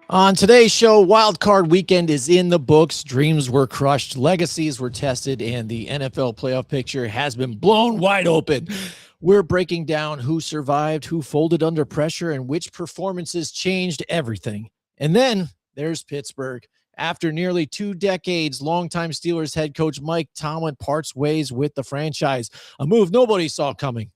On today's show, Wild Card Weekend is in the books. Dreams were crushed, legacies were tested, and the NFL playoff picture has been blown wide open. We're breaking down who survived, who folded under pressure, and which performances changed everything. And then there's Pittsburgh. After nearly 2 decades, longtime Steelers head coach Mike Tomlin parts ways with the franchise, a move nobody saw coming,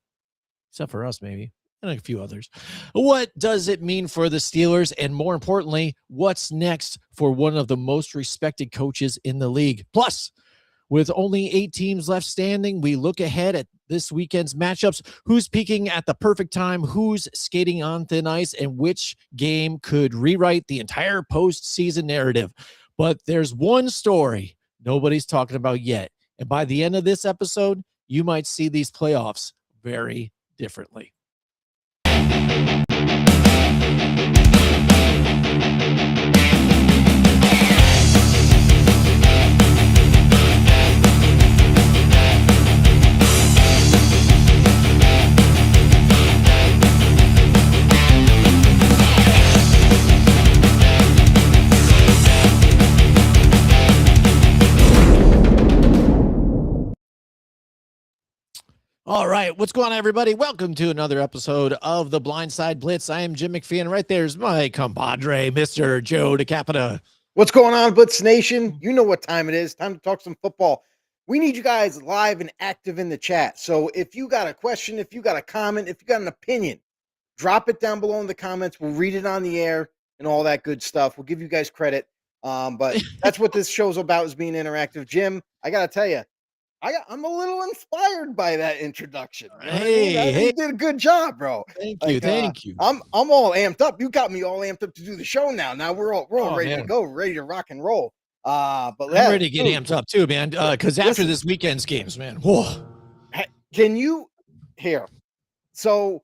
except for us maybe, and a few others. What does it mean for the Steelers? And more importantly, what's next for one of the most respected coaches in the league? Plus, with only 8 teams left standing, we look ahead at this weekend's matchups. Who's peaking at the perfect time? Who's skating on thin ice? And which game could rewrite the entire postseason narrative? But there's one story nobody's talking about yet. And by the end of this episode, you might see these playoffs very differently. All right, what's going on, everybody? Welcome to another episode of the Blindside Blitz. I am Jim McPhee, and right there's my compadre, Mr. Joe DeCapita. What's going on, Blitz Nation? You know what time it is. Time to talk some football. We need you guys live and active in the chat. So if you got a question, if you got a comment, if you got an opinion, drop it down below in the comments. We'll read it on the air and all that good stuff. We'll give you guys credit. But that's what this show's about, is being interactive. Jim, I got to tell you, I'm a little inspired by that introduction. You know hey, you did a good job, bro. Thank you. I'm all amped up. You got me all amped up to do the show now. Now we're all ready to go, ready to rock and roll. But I'm ready to get amped up too, man. Because after this weekend's games, man. Whoa. Can you here? So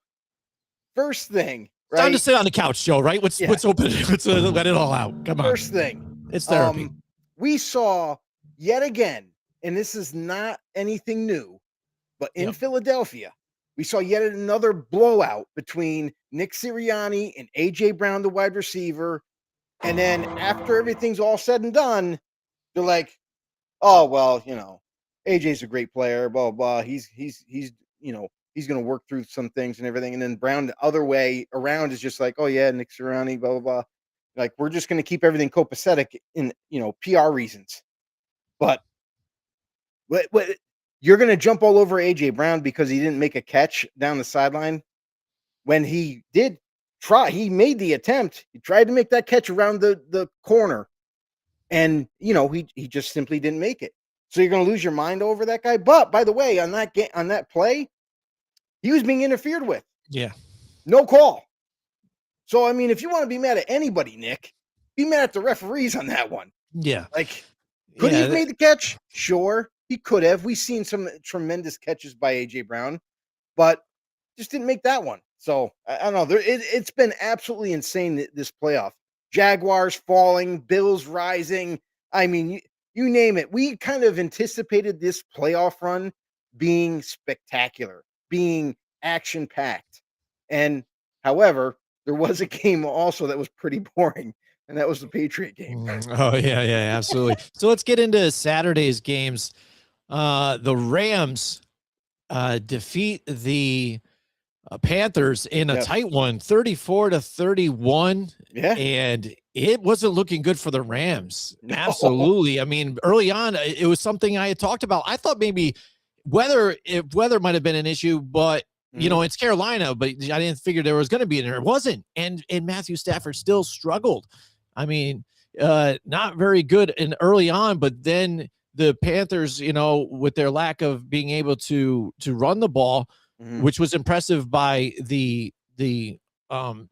first thing, right? Time to sit on the couch, Joe. Right? What's open? Let's let it all out. Come on. First thing, it's therapy. We saw yet again. And this is not anything new, but in Philadelphia, we saw yet another blowout between Nick Sirianni and A.J. Brown, the wide receiver. And then after everything's all said and done, they're like, oh, well, A.J.'s a great player, blah, blah. He's going to work through some things and everything. And then Brown, the other way around, is just like, oh, yeah, Nick Sirianni, blah, blah, blah. Like, we're just going to keep everything copacetic in, PR reasons. But you're going to jump all over A.J. Brown because he didn't make a catch down the sideline when he did try. He made the attempt. He tried to make that catch around the corner, and he just simply didn't make it. So you're going to lose your mind over that guy. But by the way, on that play, he was being interfered with. Yeah, no call. So I mean, if you want to be mad at anybody, Nick, be mad at the referees on that one. Yeah, like could he have made the catch? Sure. He could have. We've seen some tremendous catches by A.J. Brown, but just didn't make that one. So, I don't know. It's been absolutely insane, this playoff. Jaguars falling, Bills rising. I mean, you name it. We kind of anticipated this playoff run being spectacular, being action-packed. And, however, there was a game also that was pretty boring, and that was the Patriot game. Oh, yeah, absolutely. So let's get into Saturday's games. The Rams defeat the Panthers in a tight one, 34-31. Yeah. And it wasn't looking good for the Rams. No. Absolutely. I mean, early on, it was something I had talked about. I thought maybe weather might have been an issue, but it's Carolina, but I didn't figure there was going to be an error. It wasn't. And Matthew Stafford still struggled. I mean, not very good early on, but then the Panthers, with their lack of being able to run the ball, which was impressive by the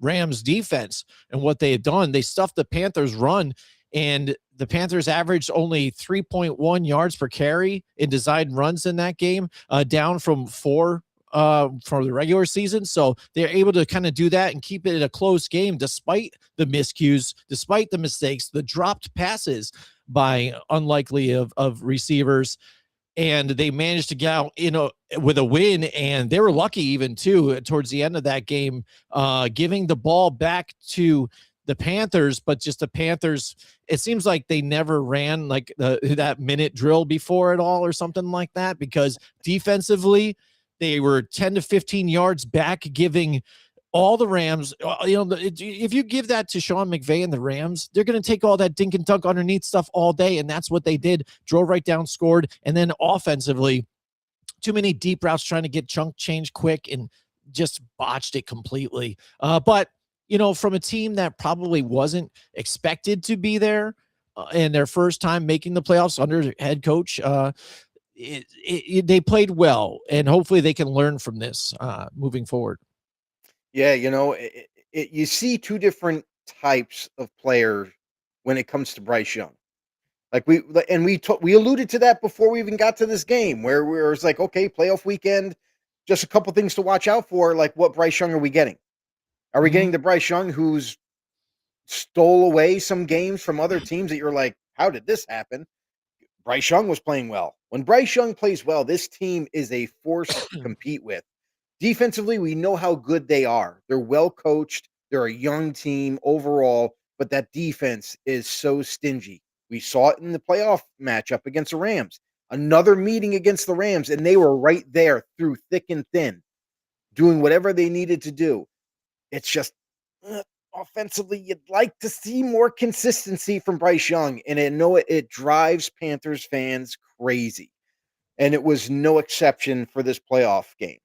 Rams defense and what they had done, they stuffed the Panthers run, and the Panthers averaged only 3.1 yards per carry in designed runs in that game, down from 4 for the regular season. So they're able to kind of do that and keep it a close game despite the miscues, despite the mistakes, the dropped passes by unlikely of receivers. And they managed to get out, with a win, and they were lucky even too towards the end of that game, giving the ball back to the Panthers, but just the Panthers, it seems like they never ran like that minute drill before at all or something like that, because defensively they were 10 to 15 yards back, giving all the Rams, if you give that to Sean McVay and the Rams, they're going to take all that dink and dunk underneath stuff all day. And that's what they did. Drove right down, scored. And then offensively, too many deep routes trying to get chunk change quick and just botched it completely. But, from a team that probably wasn't expected to be there and their first time making the playoffs under head coach, they played well, and hopefully they can learn from this moving forward. Yeah, you see two different types of players when it comes to Bryce Young. Like we alluded to that before we even got to this game, where it's like, okay, playoff weekend, just a couple things to watch out for. Like, what Bryce Young are we getting? Are we getting the Bryce Young who's stole away some games from other teams that you're like, how did this happen? Bryce Young was playing well. When Bryce Young plays well, this team is a force to compete with. Defensively, we know how good they are. They're well coached. They're a young team overall, but that defense is so stingy. We saw it in the playoff matchup against the Rams. Another meeting against the Rams, and they were right there through thick and thin, doing whatever they needed to do. It's just offensively, you'd like to see more consistency from Bryce Young, and I know it drives Panthers fans crazy, and it was no exception for this playoff game.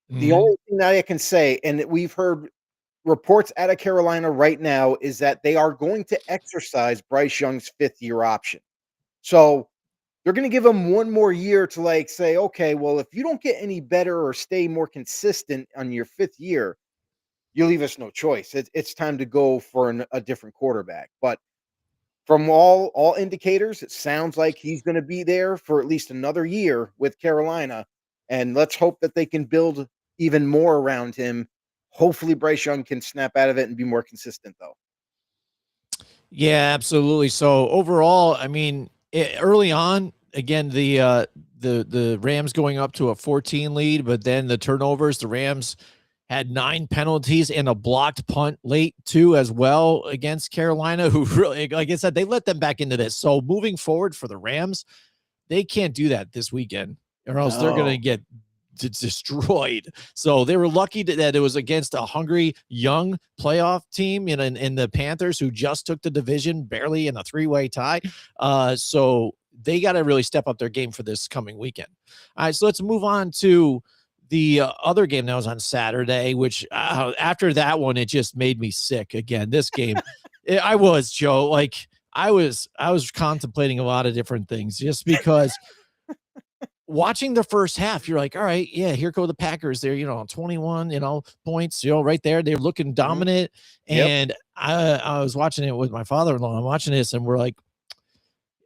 The only thing that I can say, and we've heard reports out of Carolina right now, is that they are going to exercise Bryce Young's fifth-year option. So they're going to give him one more year to say, okay, well, if you don't get any better or stay more consistent on your fifth year, you leave us no choice. It's time to go for a different quarterback. But from all indicators, it sounds like he's going to be there for at least another year with Carolina. And let's hope that they can build even more around him. Hopefully Bryce Young can snap out of it and be more consistent, though. Yeah, absolutely. So overall, I mean, early on, again, the Rams going up to a 14 lead, but then the turnovers, the Rams had 9 penalties and a blocked punt late too, as well, against Carolina, who really, like I said, they let them back into this. So moving forward for the Rams, they can't do that this weekend, or else they're going to get destroyed. So they were lucky that it was against a hungry young playoff team in the Panthers, who just took the division barely in a 3-way tie. So they got to really step up their game for this coming weekend. All right, so let's move on to the other game that was on Saturday, which after that one, it just made me sick again. This game, I was contemplating a lot of different things, just because watching the first half, you're like, all right, yeah, here go the Packers. They're, 21, points, right there. They're looking dominant. Yep. And I was watching it with my father-in-law. I'm watching this, and we're like,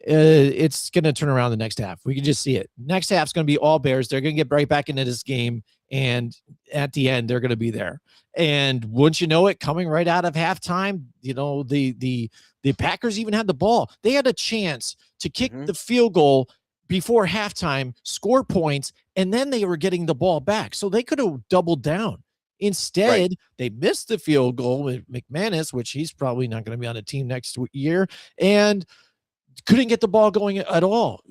it's going to turn around the next half. We can just see it. Next half's going to be all Bears. They're going to get right back into this game. And at the end, they're going to be there. And wouldn't you know it, coming right out of halftime, the Packers even had the ball. They had a chance to kick the field goal before halftime, score points, and then they were getting the ball back. So they could have doubled down. Instead, they missed the field goal with McManus, which he's probably not going to be on a team next year, and couldn't get the ball going at all.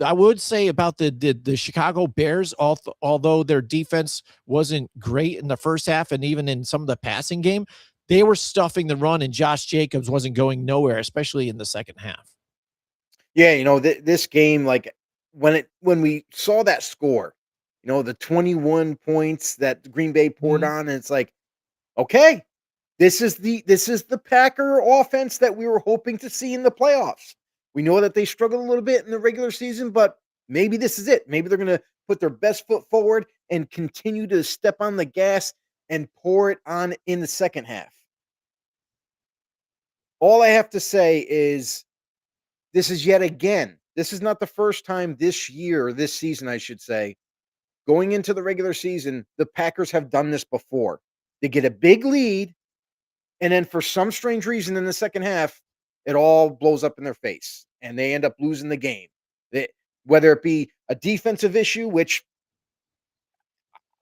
I would say about the Chicago Bears, although their defense wasn't great in the first half and even in some of the passing game, they were stuffing the run, and Josh Jacobs wasn't going nowhere, especially in the second half. Yeah, this game, when we saw that score, the 21 points that Green Bay poured on, and it's like, okay, this is the Packer offense that we were hoping to see in the playoffs. We know that they struggled a little bit in the regular season, but maybe this is it. Maybe they're going to put their best foot forward and continue to step on the gas and pour it on in the second half. All I have to say is, this is yet again, this is not the first time this season, I should say, going into the regular season, the Packers have done this before. They get a big lead, and then for some strange reason in the second half, it all blows up in their face, and they end up losing the game. Whether it be a defensive issue, which,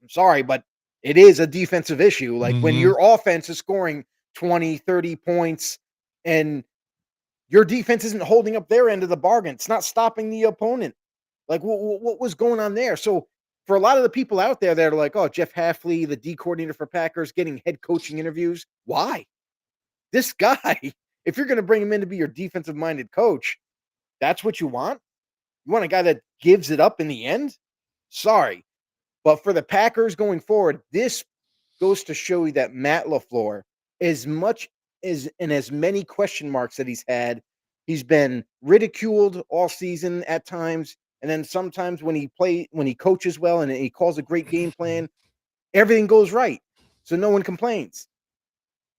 I'm sorry, but it is a defensive issue. Like when your offense is scoring 20, 30 points, and your defense isn't holding up their end of the bargain. It's not stopping the opponent. Like, what was going on there? So, for a lot of the people out there that are like, oh, Jeff Hafley, the D coordinator for Packers, getting head coaching interviews. Why? This guy, if you're going to bring him in to be your defensive minded coach, that's what you want? You want a guy that gives it up in the end? Sorry. But for the Packers going forward, this goes to show you that Matt LaFleur, as much as many question marks that he's been ridiculed all season at times. And then sometimes when he coaches well and he calls a great game plan, everything goes right. So no one complains.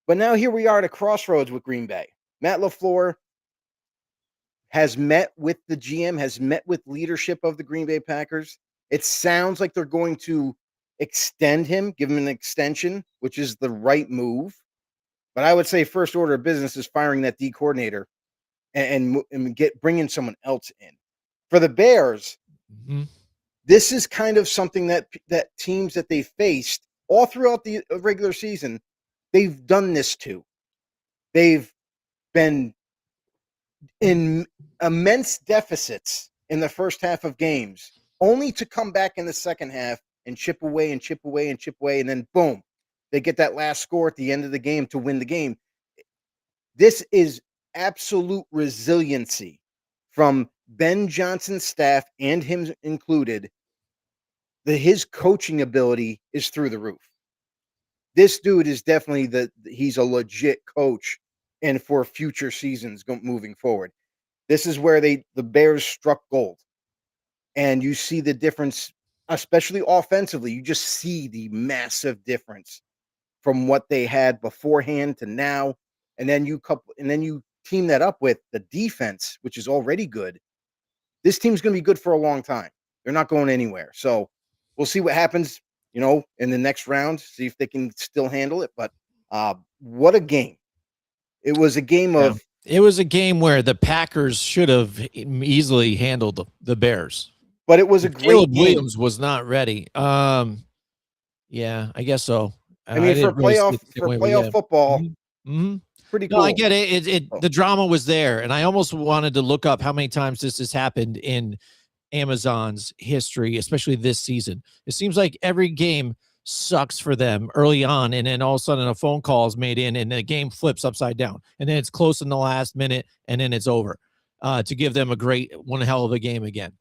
But now here we are at a crossroads with Green Bay. Matt LaFleur has met with the GM, has met with leadership of the Green Bay Packers. It sounds like they're going to extend him, give him an extension, which is the right move. But I would say first order of business is firing that D coordinator and bringing someone else in. For the Bears, this is kind of something that teams that they faced all throughout the regular season, they've done this to. They've been in immense deficits in the first half of games, only to come back in the second half and chip away and chip away and chip away, and then boom, they get that last score at the end of the game to win the game. This is absolute resiliency from Ben Johnson's staff and him included. His coaching ability is through the roof. This dude is definitely he's a legit coach, and for future seasons moving forward. This is where the Bears struck gold. And you see the difference, especially offensively. You just see the massive difference from what they had beforehand to now. And then you team that up with the defense, which is already good. This team's going to be good for a long time. They're not going anywhere. So we'll see what happens, in the next round, see if they can still handle it. But what a game. It was a game of. It was a game where the Packers should have easily handled the Bears. But it was a great Caleb game. Williams was not ready. Yeah, I guess so. I mean, for playoff football, pretty cool. No, I get it. The drama was there, and I almost wanted to look up how many times this has happened in Amazon's history, especially this season. It seems like every game sucks for them early on, and then all of a sudden a phone call is made in and the game flips upside down, and then it's close in the last minute, and then it's over to give them one hell of a game again.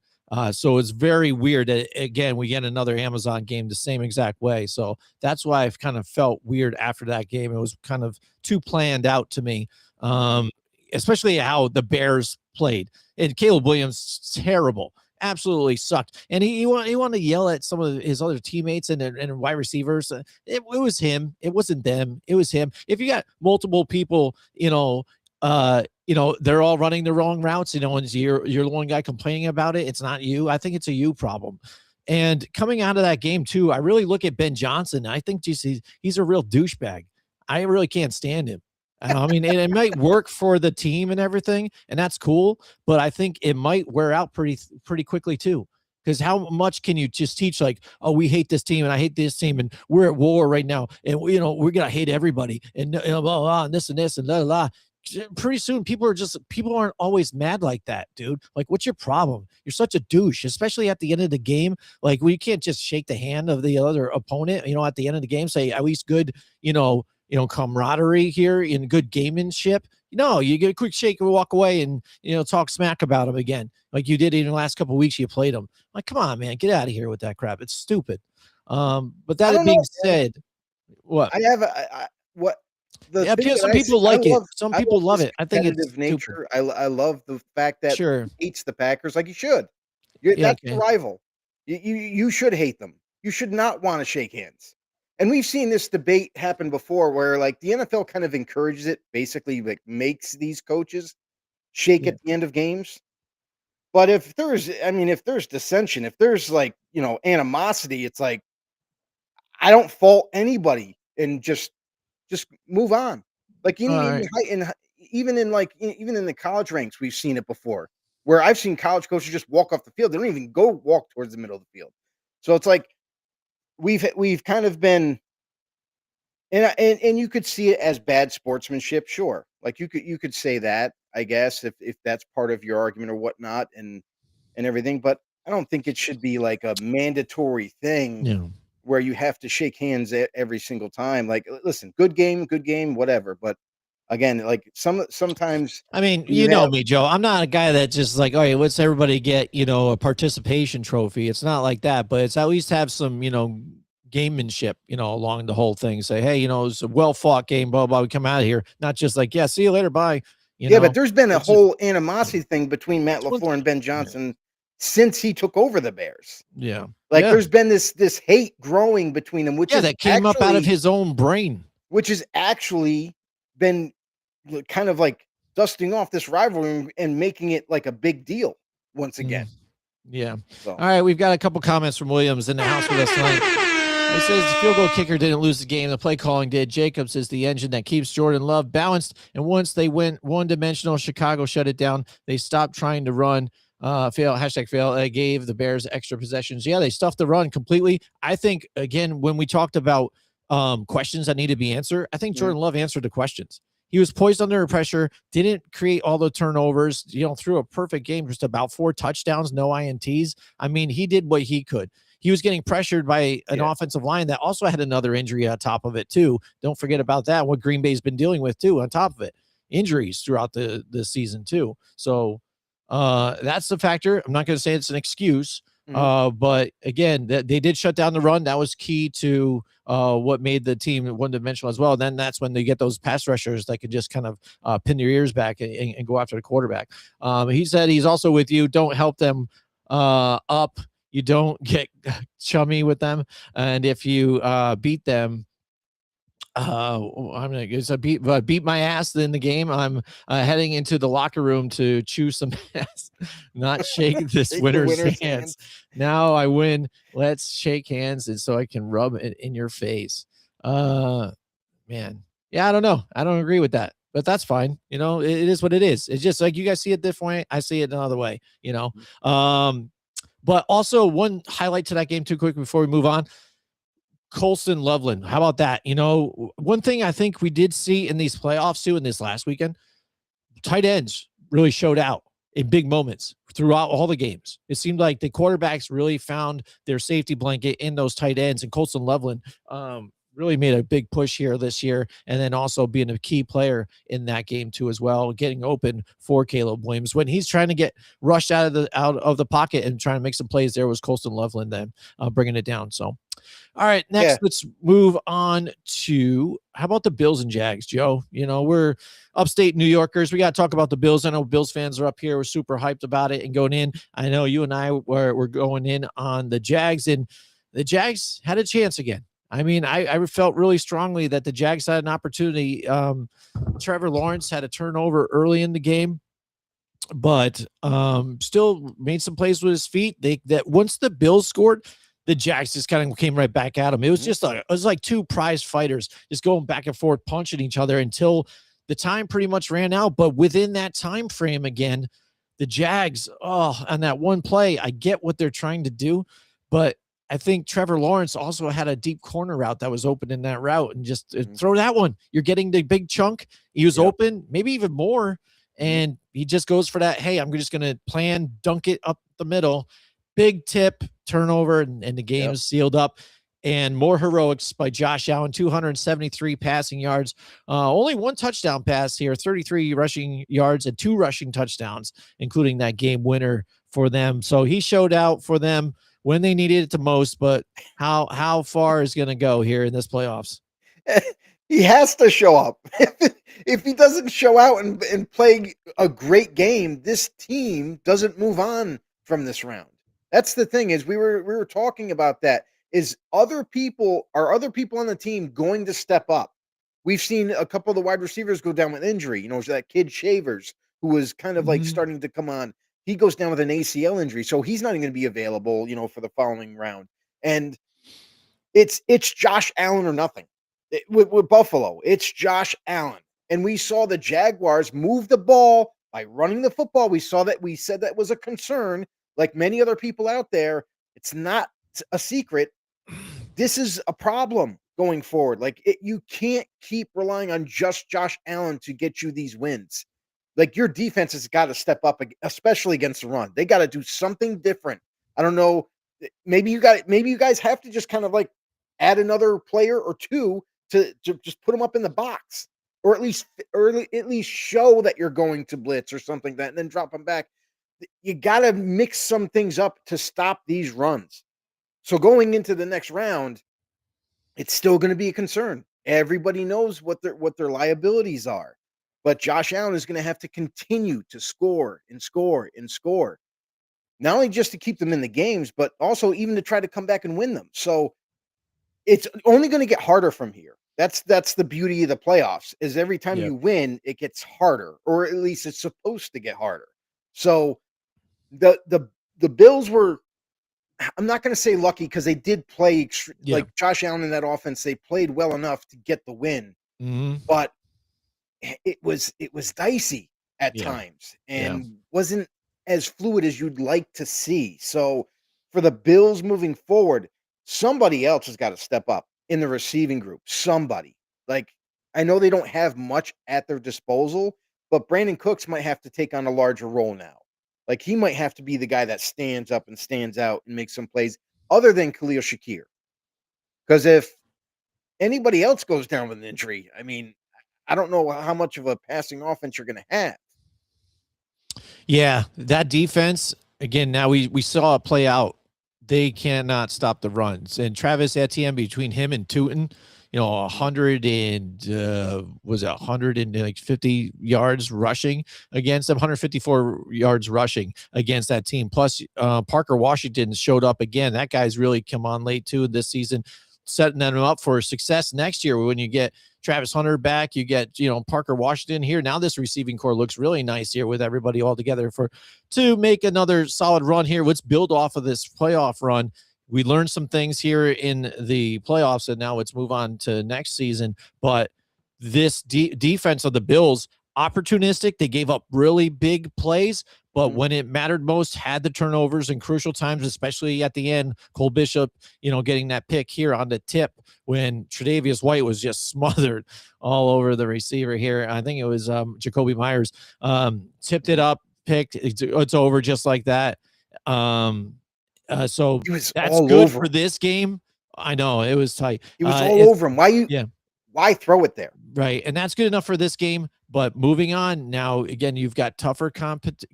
So it's very weird that, again, we get another Amazon game the same exact way. So that's why I've kind of felt weird after that game. It was kind of too planned out to me, especially how the Bears played. And Caleb Williams, terrible. Absolutely sucked. And he wanted to yell at some of his other teammates and wide receivers. It was him. It wasn't them. It was him. If you got multiple people, they're all running the wrong routes, and you're the one guy complaining about it. It's not you. I think it's a you problem. And coming out of that game too, I really look at Ben Johnson. I think he's a real douchebag. I really can't stand him. I mean, it might work for the team and everything, and that's cool, but I think it might wear out pretty quickly too. Because how much can you just teach, like, oh, we hate this team and I hate this team and we're at war right now and we're gonna hate everybody and blah, blah, and this and blah, blah. Pretty soon people aren't always mad like that, dude. Like, what's your problem? You're such a douche, especially at the end of the game. Like, we can't just shake the hand of the other opponent, at the end of the game, say at least good, camaraderie here in good gamemanship. No, you get a quick shake and walk away and, talk smack about them again. Like you did in the last couple of weeks you played them. Like, come on, man, get out of here with that crap. It's stupid. But that being said, what? Some people like it. Some people love it. I think it's nature. I love the fact that he hates the Packers like you should. That's the rival. You should hate them. You should not want to shake hands. And we've seen this debate happen before where, like, the NFL kind of encourages it, basically, like, makes these coaches shake at the end of games. But if there's dissension, if there's, like, animosity, it's like, I don't fault anybody and just move on. Like, even in the college ranks, we've seen it before, where I've seen college coaches just walk off the field. They don't even go walk towards the middle of the field. So it's like we've kind of been And you could see it as bad sportsmanship, sure. Like you could say that, I guess, if that's part of your argument or whatnot, and everything. But I don't think it should be like a mandatory thing Yeah. where you have to shake hands every single time. Like, listen, good game, whatever. But again, like sometimes I mean, you you know have me, Joe. I'm not a guy that just like, all right, let's everybody get, a participation trophy. It's not like that, but it's at least have some, gamemanship, along the whole thing. Say, hey, it's a well fought game, blah, blah. We come out of here. Not just like, yeah, see you later. Bye. yeah, but there's been a It's just, whole animosity thing between Matt it's one LaFleur and Ben thing. Johnson since he took over the Bears. Yeah. Like Yeah. there's been this hate growing between them, Yeah. That came up out of his own brain. which has actually been kind of like dusting off this rivalry and making it like a big deal once again. Yeah. So. All right. We've got a couple comments from Williams in the house with us tonight. He says the field goal kicker didn't lose the game. The play calling did. Jacobs is the engine that keeps Jordan Love balanced. And once they went one-dimensional, Chicago shut it down. They stopped trying to run. Fail, hashtag fail. They gave the Bears extra possessions. Yeah, they stuffed the run completely. I think, again, when we talked about questions that need to be answered, I think Jordan Love answered the questions. He was poised under pressure, didn't create all the turnovers, threw a perfect game, just about 4 touchdowns, no INTs. I mean, he did what he could. He was getting pressured by an offensive line that also had another injury on top of it, too. Don't forget about that, what Green Bay's been dealing with, too, on top of it. Injuries throughout the season, too. So that's the factor. I'm not going to say it's an excuse. But again, they did shut down the run. That was key to what made the team one-dimensional as well. And then that's when they get those pass rushers that can just kind of pin their ears back and go after the quarterback. He said he's also with you. Don't help them up. You don't get chummy with them. And if you beat them, I'm gonna beat my ass in the game. I'm heading into the locker room to chew some ass, not shake this winner's hands. Now I win. Let's shake hands, and so I can rub it in your face. Man, yeah, I don't know. I don't agree with that, but that's fine. It is what it is. It's just like you guys see it this way. I see it another way. But also one highlight to that game too quick before we move on. Colston Loveland. How about that? One thing I think we did see in these playoffs too, in this last weekend, tight ends really showed out in big moments throughout all the games. It seemed like the quarterbacks really found their safety blanket in those tight ends, and Colston Loveland really made a big push here this year, and then also being a key player in that game too as well, getting open for Caleb Williams when he's trying to get rushed out of the pocket and trying to make some plays. There was Colston Loveland then bringing it down. So. All right, next, let's move on to how about the Bills and Jags, Joe? We're upstate New Yorkers. We got to talk about the Bills. I know Bills fans are up here. We're super hyped about it and going in. I know you and I were going in on the Jags, and the Jags had a chance again. I mean, I felt really strongly that the Jags had an opportunity. Trevor Lawrence had a turnover early in the game, but still made some plays with his feet. That once the Bills scored, the Jags just kind of came right back at him. It was just like two prize fighters just going back and forth, punching each other until the time pretty much ran out. But within that time frame, again, the Jags, on that one play, I get what they're trying to do, but I think Trevor Lawrence also had a deep corner route that was open in that route, and just throw that one. You're getting the big chunk. He was open, maybe even more, and he just goes for that. Hey, I'm just going to dunk it up the middle. Big tip, turnover, and the game is sealed up. And more heroics by Josh Allen, 273 passing yards. Only 1 touchdown pass here, 33 rushing yards and 2 rushing touchdowns, including that game winner for them. So he showed out for them when they needed it the most, but how far is going to go here in this playoffs? He has to show up. If he doesn't show out and play a great game, this team doesn't move on from this round. That's the thing, is we were talking about that. Is other people on the team going to step up? We've seen a couple of the wide receivers go down with injury. That kid Shavers, who was kind of like starting to come on. He goes down with an ACL injury, so he's not even going to be available, for the following round. And it's Josh Allen or nothing. With Buffalo, it's Josh Allen. And we saw the Jaguars move the ball by running the football. We said that was a concern. Like many other people out there, it's not a secret. This is a problem. going forward. Like you can't keep relying on just Josh Allen to get you these wins. Like your defense has got to step up, especially against the run. They got to do something different. I don't know. Maybe you guys have to just kind of like add another player or two to just put them up in the box, or at least show that you're going to blitz or something like that, and then drop them back. You got to mix some things up to stop these runs. So going into the next round, it's still going to be a concern. Everybody knows what their liabilities are, but Josh Allen is going to have to continue to score and score and score, not only just to keep them in the games, but also even to try to come back and win them. So it's only going to get harder from here. That's the beauty of the playoffs, is every time you win, it gets harder, or at least it's supposed to get harder. So the Bills were, I'm not going to say lucky, because they did play like Josh Allen in that offense. They played well enough to get the win, but it was dicey at times and wasn't as fluid as you'd like to see. So for the Bills moving forward, somebody else has got to step up in the receiving group. Somebody, like, I know they don't have much at their disposal, but Brandon Cooks might have to take on a larger role now. Like, he might have to be the guy that stands up and stands out and makes some plays other than Khalil Shakir. Because if anybody else goes down with an injury, I mean, I don't know how much of a passing offense you're going to have. Yeah, that defense, again, now we saw it play out. They cannot stop the runs. And Travis Etienne, between him and Tootin, 150 yards rushing against them, 154 yards rushing against that team. Plus, Parker Washington showed up again. That guy's really come on late too this season, setting them up for success next year. When you get Travis Hunter back, you get, Parker Washington here. Now this receiving core looks really nice here with everybody all together to make another solid run here. Let's build off of this playoff run. We learned some things here in the playoffs, and now let's move on to next season. But this defense of the Bills, opportunistic. They gave up really big plays, but when it mattered most, had the turnovers in crucial times, especially at the end. Cole Bishop, getting that pick here on the tip when Tre'Davious White was just smothered all over the receiver here. I think it was Jacoby Myers, tipped it up, picked. It's over just like that. So that's good for this game. I know it was tight. He was all over him. Why throw it there? Right. And that's good enough for this game. But moving on now, again, you've got tougher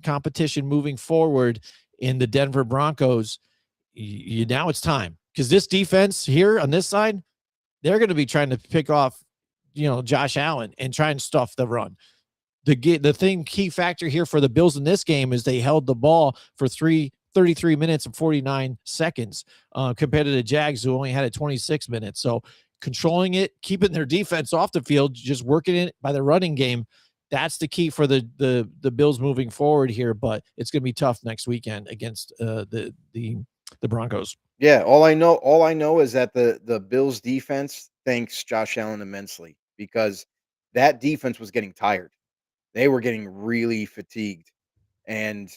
competition moving forward in the Denver Broncos. Now it's time, because this defense here on this side, they're going to be trying to pick off, Josh Allen and try and stuff the run. The key factor here for the Bills in this game is they held the ball for 33 minutes and 49 seconds compared to the Jags, who only had it 26 minutes. So controlling it, keeping their defense off the field, just working it by the running game. That's the key for the Bills moving forward here, but it's going to be tough next weekend against the Broncos. Yeah, all I know is that the Bills defense thanks Josh Allen immensely, because that defense was getting tired. They were getting really fatigued. And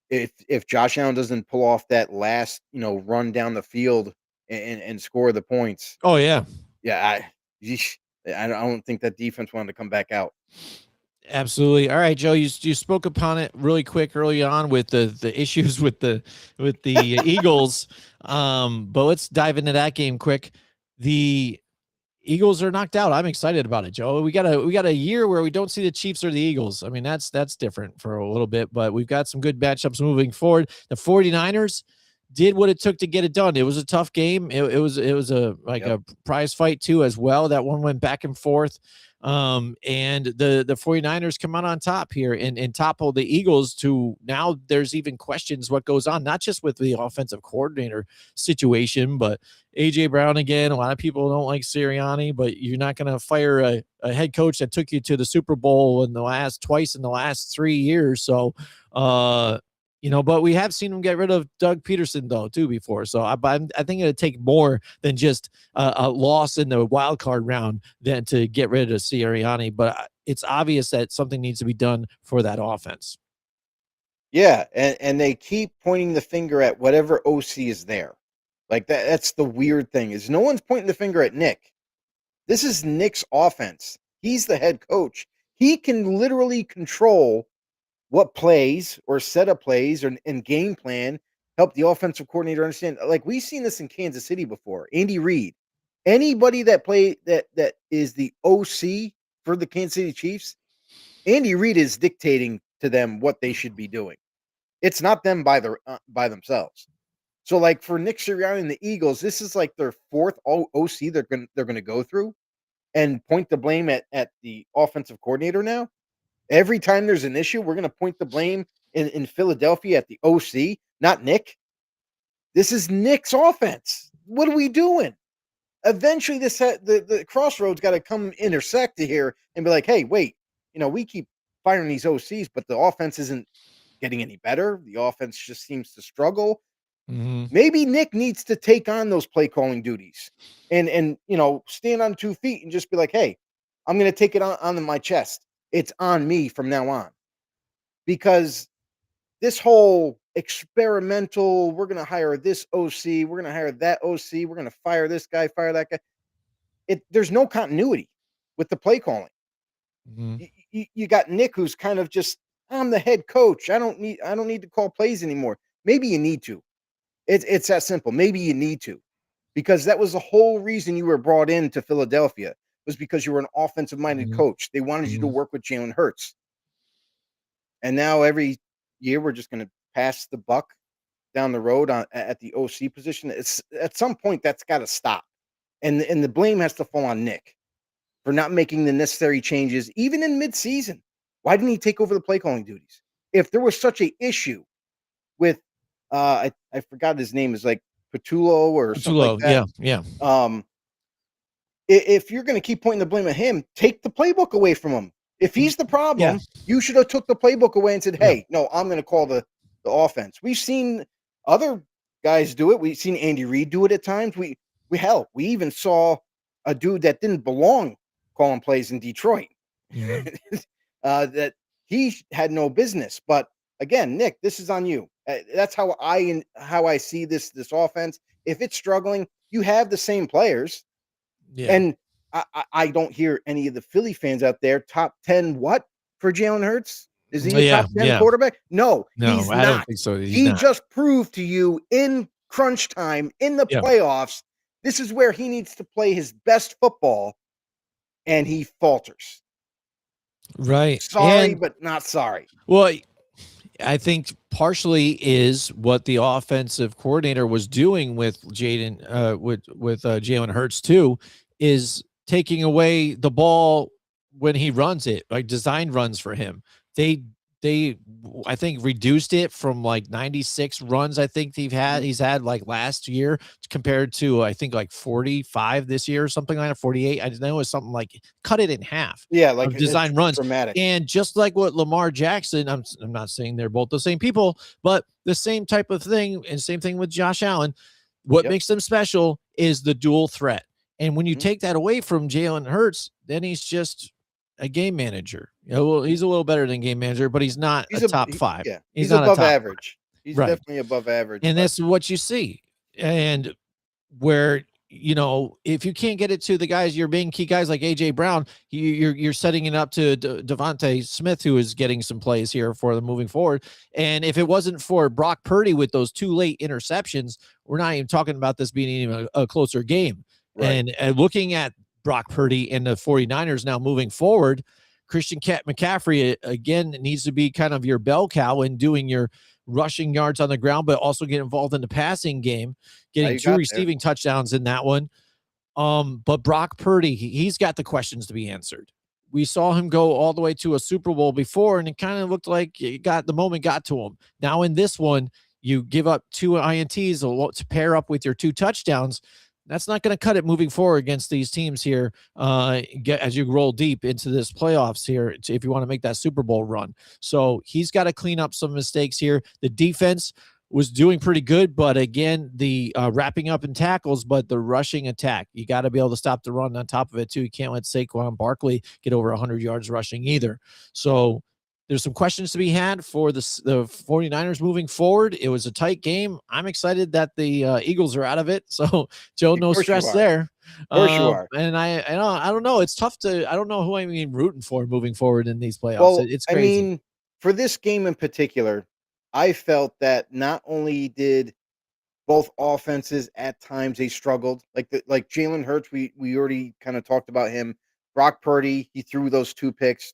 if Josh Allen doesn't pull off that last, run down the field and score the points. Oh yeah. Yeah, I don't think that defense wanted to come back out. Absolutely. All right, Joe, you spoke upon it really quick early on with the issues with the Eagles. But let's dive into that game quick. The Eagles are knocked out. I'm excited about it, Joe. We got a year where we don't see the Chiefs or the Eagles. I mean, that's different for a little bit, but we've got some good matchups moving forward. The 49ers did what it took to get it done. It was a tough game. It was a prize fight too as well. That one went back and forth. And the 49ers come out on top here and topple the Eagles to now there's even questions what goes on, not just with the offensive coordinator situation, but AJ Brown again. A lot of people don't like Sirianni, but you're not going to fire a head coach that took you to the Super Bowl twice in the last 3 years. So, but we have seen him get rid of Doug Peterson though too before. So I think it'd take more than just a loss in the wild card round than to get rid of Sirianni. But it's obvious that something needs to be done for that offense. Yeah, and they keep pointing the finger at whatever OC is there. Like that's the weird thing is no one's pointing the finger at Nick. This is Nick's offense. He's the head coach. He can literally control what plays or set up plays or and game plan, help the offensive coordinator understand. Like we've seen this in Kansas City before. Andy Reid, anybody that is the OC for the Kansas City Chiefs, Andy Reid is dictating to them what they should be doing. It's not them by themselves. So, like for Nick Sirianni and the Eagles, this is like their fourth OC they're going to go through, and point the blame at the offensive coordinator now. Every time there's an issue, we're going to point the blame in Philadelphia at the OC, not Nick. This is Nick's offense. What are we doing? Eventually, the crossroads got to come intersect here and be like, hey, wait, we keep firing these OCs, but the offense isn't getting any better. The offense just seems to struggle. Mm-hmm. Maybe Nick needs to take on those play calling duties and stand on 2 feet and just be like, hey, I'm going to take it on my chest. It's on me from now on. Because this whole experimental, we're going to hire this OC, we're going to hire that OC, we're going to fire this guy, fire that guy. There's no continuity with the play calling. Mm-hmm. You got Nick who's kind of just, I'm the head coach. I don't need to call plays anymore. Maybe you need to. It's that simple. Maybe you need to, because that was the whole reason you were brought into Philadelphia, was because you were an offensive-minded Mm-hmm. coach. They wanted you to work with Jalen Hurts. And now every year we're just going to pass the buck down the road at the OC position. It's at some point that's got to stop, and the blame has to fall on Nick for not making the necessary changes, even in midseason. Why didn't he take over the play calling duties? If there was such a issue with I forgot his name, is like Patullo or something like that. Yeah. If you're going to keep pointing the blame at him, take the playbook away from him. If he's the problem, you should have took the playbook away and said, hey, no, I'm going to call the offense. We've seen other guys do it. We've seen Andy Reid do it at times. We even saw a dude that didn't belong calling plays in Detroit. That he had no business. But again, Nick, this is on you. That's how I see this offense. If it's struggling, you have the same players. Yeah. And I don't hear any of the Philly fans out there top 10 what for Jalen Hurts? Is he a top 10 quarterback? No, he's I not. don't think so. He just proved to you in crunch time, in the playoffs, this is where he needs to play his best football, and he falters. Right. Sorry, but not sorry. Well, I think partially is what the offensive coordinator was doing with Jalen Hurts too, is taking away the ball when he runs it, like design runs for him. They I think reduced it from like 96 runs. I think he's had like last year compared to I think like 45 this year or something like that, 48. I know it was something like cut it in half. Yeah, like design runs. Dramatic. And just like what Lamar Jackson, I'm not saying they're both the same people, but the same type of thing, and same thing with Josh Allen. What makes them special is the dual threat. And when you take that away from Jalen Hurts, then he's just a game manager. Well, he's a little better than game manager, but he's not a top 5. Yeah, he's not above average. He's definitely above average. And that's what you see. And where, if you can't get it to the guys, your main key guys like AJ Brown, you're setting it up to Devontae Smith, who is getting some plays here for them moving forward. And if it wasn't for Brock Purdy with those 2 late interceptions, we're not even talking about this being even a closer game. Right. And looking at Brock Purdy and the 49ers now moving forward, Christian McCaffrey again needs to be kind of your bell cow in doing your rushing yards on the ground, but also get involved in the passing game, getting 2 receiving touchdowns in that one. But Brock Purdy, he's got the questions to be answered. We saw him go all the way to a Super Bowl before, and it kind of looked like the moment got to him. Now in this one, you give up 2 INTs to pair up with your 2 touchdowns. That's not going to cut it moving forward against these teams here as you roll deep into this playoffs here if you want to make that Super Bowl run. So he's got to clean up some mistakes here. The defense was doing pretty good, but again, the wrapping up in tackles, but the rushing attack, you got to be able to stop the run on top of it too. You can't let Saquon Barkley get over 100 yards rushing either. So there's some questions to be had for the 49ers moving forward. It was a tight game. I'm excited that the Eagles are out of it. So, Joe, no stress there. Of course you are. And I don't know. It's tough to, I don't know who I'm even rooting for moving forward in these playoffs. Well, It's I crazy. mean, for this game in particular, I felt that not only did both offenses at times they struggled, like Jalen Hurts, we already kind of talked about him. Brock Purdy, he threw those 2 picks.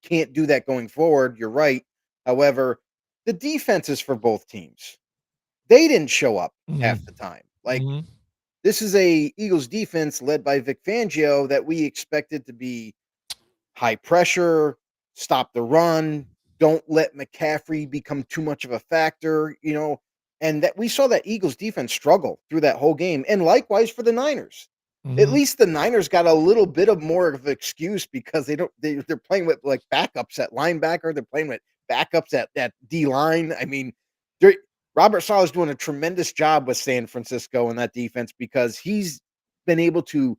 Can't do that going forward. You're right. However, the defenses for both teams, they didn't show up half the time. Like, this is a Eagles defense led by Vic Fangio that we expected to be high pressure, stop the run, don't let McCaffrey become too much of a factor, and that we saw that Eagles defense struggle through that whole game. And likewise for the Niners. At least the Niners got a little bit of more of an excuse because they're playing with like backups at linebacker, they're playing with backups at D line. I mean, Robert Saleh is doing a tremendous job with San Francisco in that defense because he's been able to,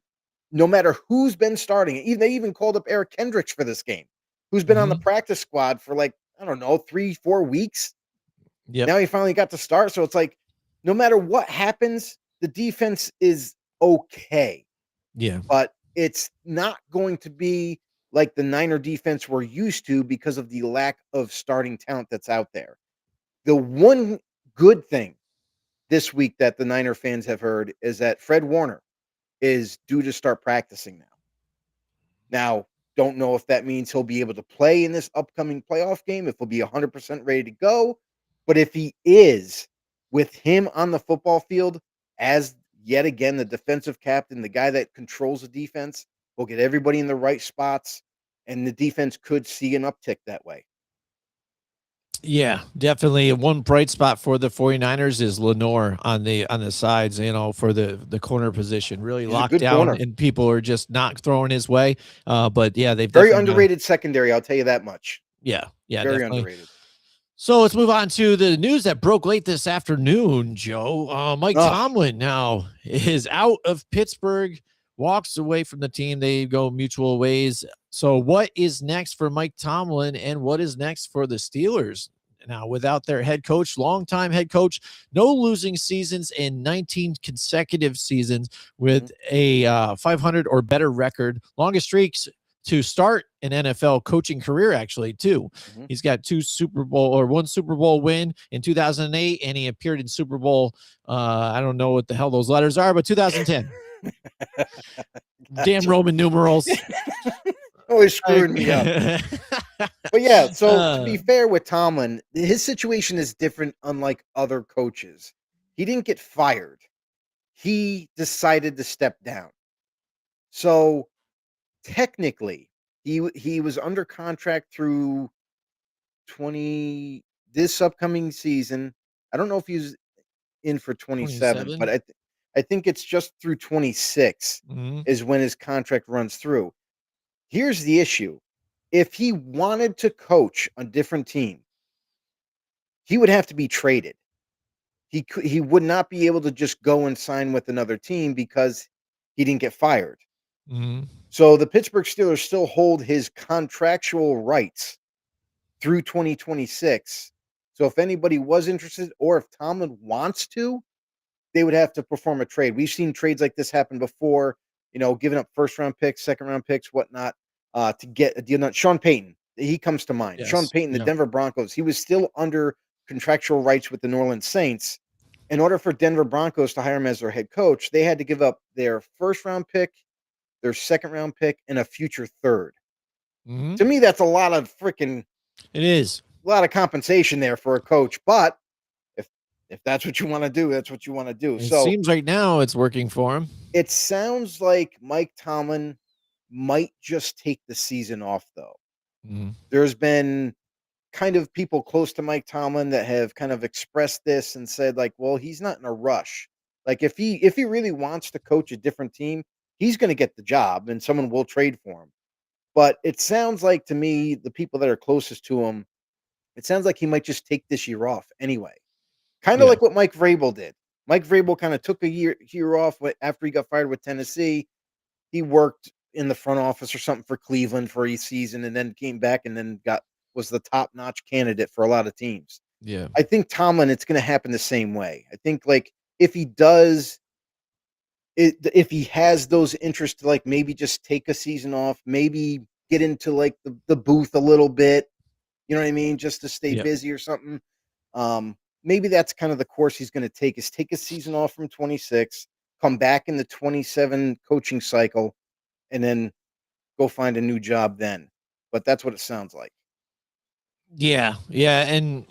no matter who's been starting, they even called up Eric Kendricks for this game, who's been on the practice squad for like, I don't know, 3-4 weeks. Yep. Now he finally got to start. So it's like, no matter what happens, the defense is okay. Yeah. But it's not going to be like the Niner defense we're used to because of the lack of starting talent that's out there. The one good thing this week that the Niner fans have heard is that Fred Warner is due to start practicing now. Now, don't know if that means he'll be able to play in this upcoming playoff game, if he'll be 100% ready to go. But if he is, with him on the football field as yet again the defensive captain, the guy that controls the defense, will get everybody in the right spots, and the defense could see an uptick that way. Yeah, definitely. One bright spot for the 49ers is Lenore on the sides, for the corner position. Really locked down, corner. And people are just not throwing his way. But yeah, they've very underrated secondary, I'll tell you that much. Yeah, very definitely. Underrated. So let's move on to the news that broke late this afternoon, Joe. Mike Tomlin now is out of Pittsburgh, walks away from the team. They go mutual ways. So what is next for Mike Tomlin, and what is next for the Steelers? Now, without their head coach, longtime head coach, no losing seasons in 19 consecutive seasons with a 500 or better record, longest streaks to start an NFL coaching career, actually, too. He's got one Super Bowl win in 2008, and he appeared in Super Bowl, I don't know what the hell those letters are, but 2010. Damn Roman numerals. Always screwing me up. But yeah, so to be fair with Tomlin, his situation is different, unlike other coaches. He didn't get fired. He decided to step down. So technically, he was under contract through this upcoming season. I don't know if he's in for 27, but I think it's just through 26 is when his contract runs through. Here's the issue. If he wanted to coach a different team, he would have to be traded. He would not be able to just go and sign with another team because he didn't get fired. So the Pittsburgh Steelers still hold his contractual rights through 2026. So if anybody was interested, or if Tomlin wants to, they would have to perform a trade. We've seen trades like this happen before, giving up first-round picks, second-round picks, whatnot, to get a deal done. Sean Payton, he comes to mind. Yes. Sean Payton, the Denver Broncos, he was still under contractual rights with the New Orleans Saints. In order for Denver Broncos to hire him as their head coach, they had to give up their first-round pick, their second-round pick, and a future third. To me, that's a lot of freaking... It is. A lot of compensation there for a coach, but if that's what you want to do, that's what you want to do. It seems right now it's working for him. It sounds like Mike Tomlin might just take the season off, though. There's been kind of people close to Mike Tomlin that have kind of expressed this and said, like, well, he's not in a rush. Like, if he really wants to coach a different team, he's going to get the job and someone will trade for him. But it sounds like, to me, the people that are closest to him, it sounds like he might just take this year off anyway. Kind of like what Mike Vrabel did. Mike Vrabel kind of took a year off after he got fired with Tennessee. He worked in the front office or something for Cleveland for a season and then came back and then was the top-notch candidate for a lot of teams. Yeah. I think Tomlin, it's gonna happen the same way. I think, like, if he does if he has those interests to, like, maybe just take a season off, maybe get into, like, the booth a little bit, you know what I mean, just to stay Yeah. busy or something, maybe that's kind of the course he's gonna take, is take a season off from 26, come back in the 27 coaching cycle, and then go find a new job then. But that's what it sounds like. Yeah, yeah, and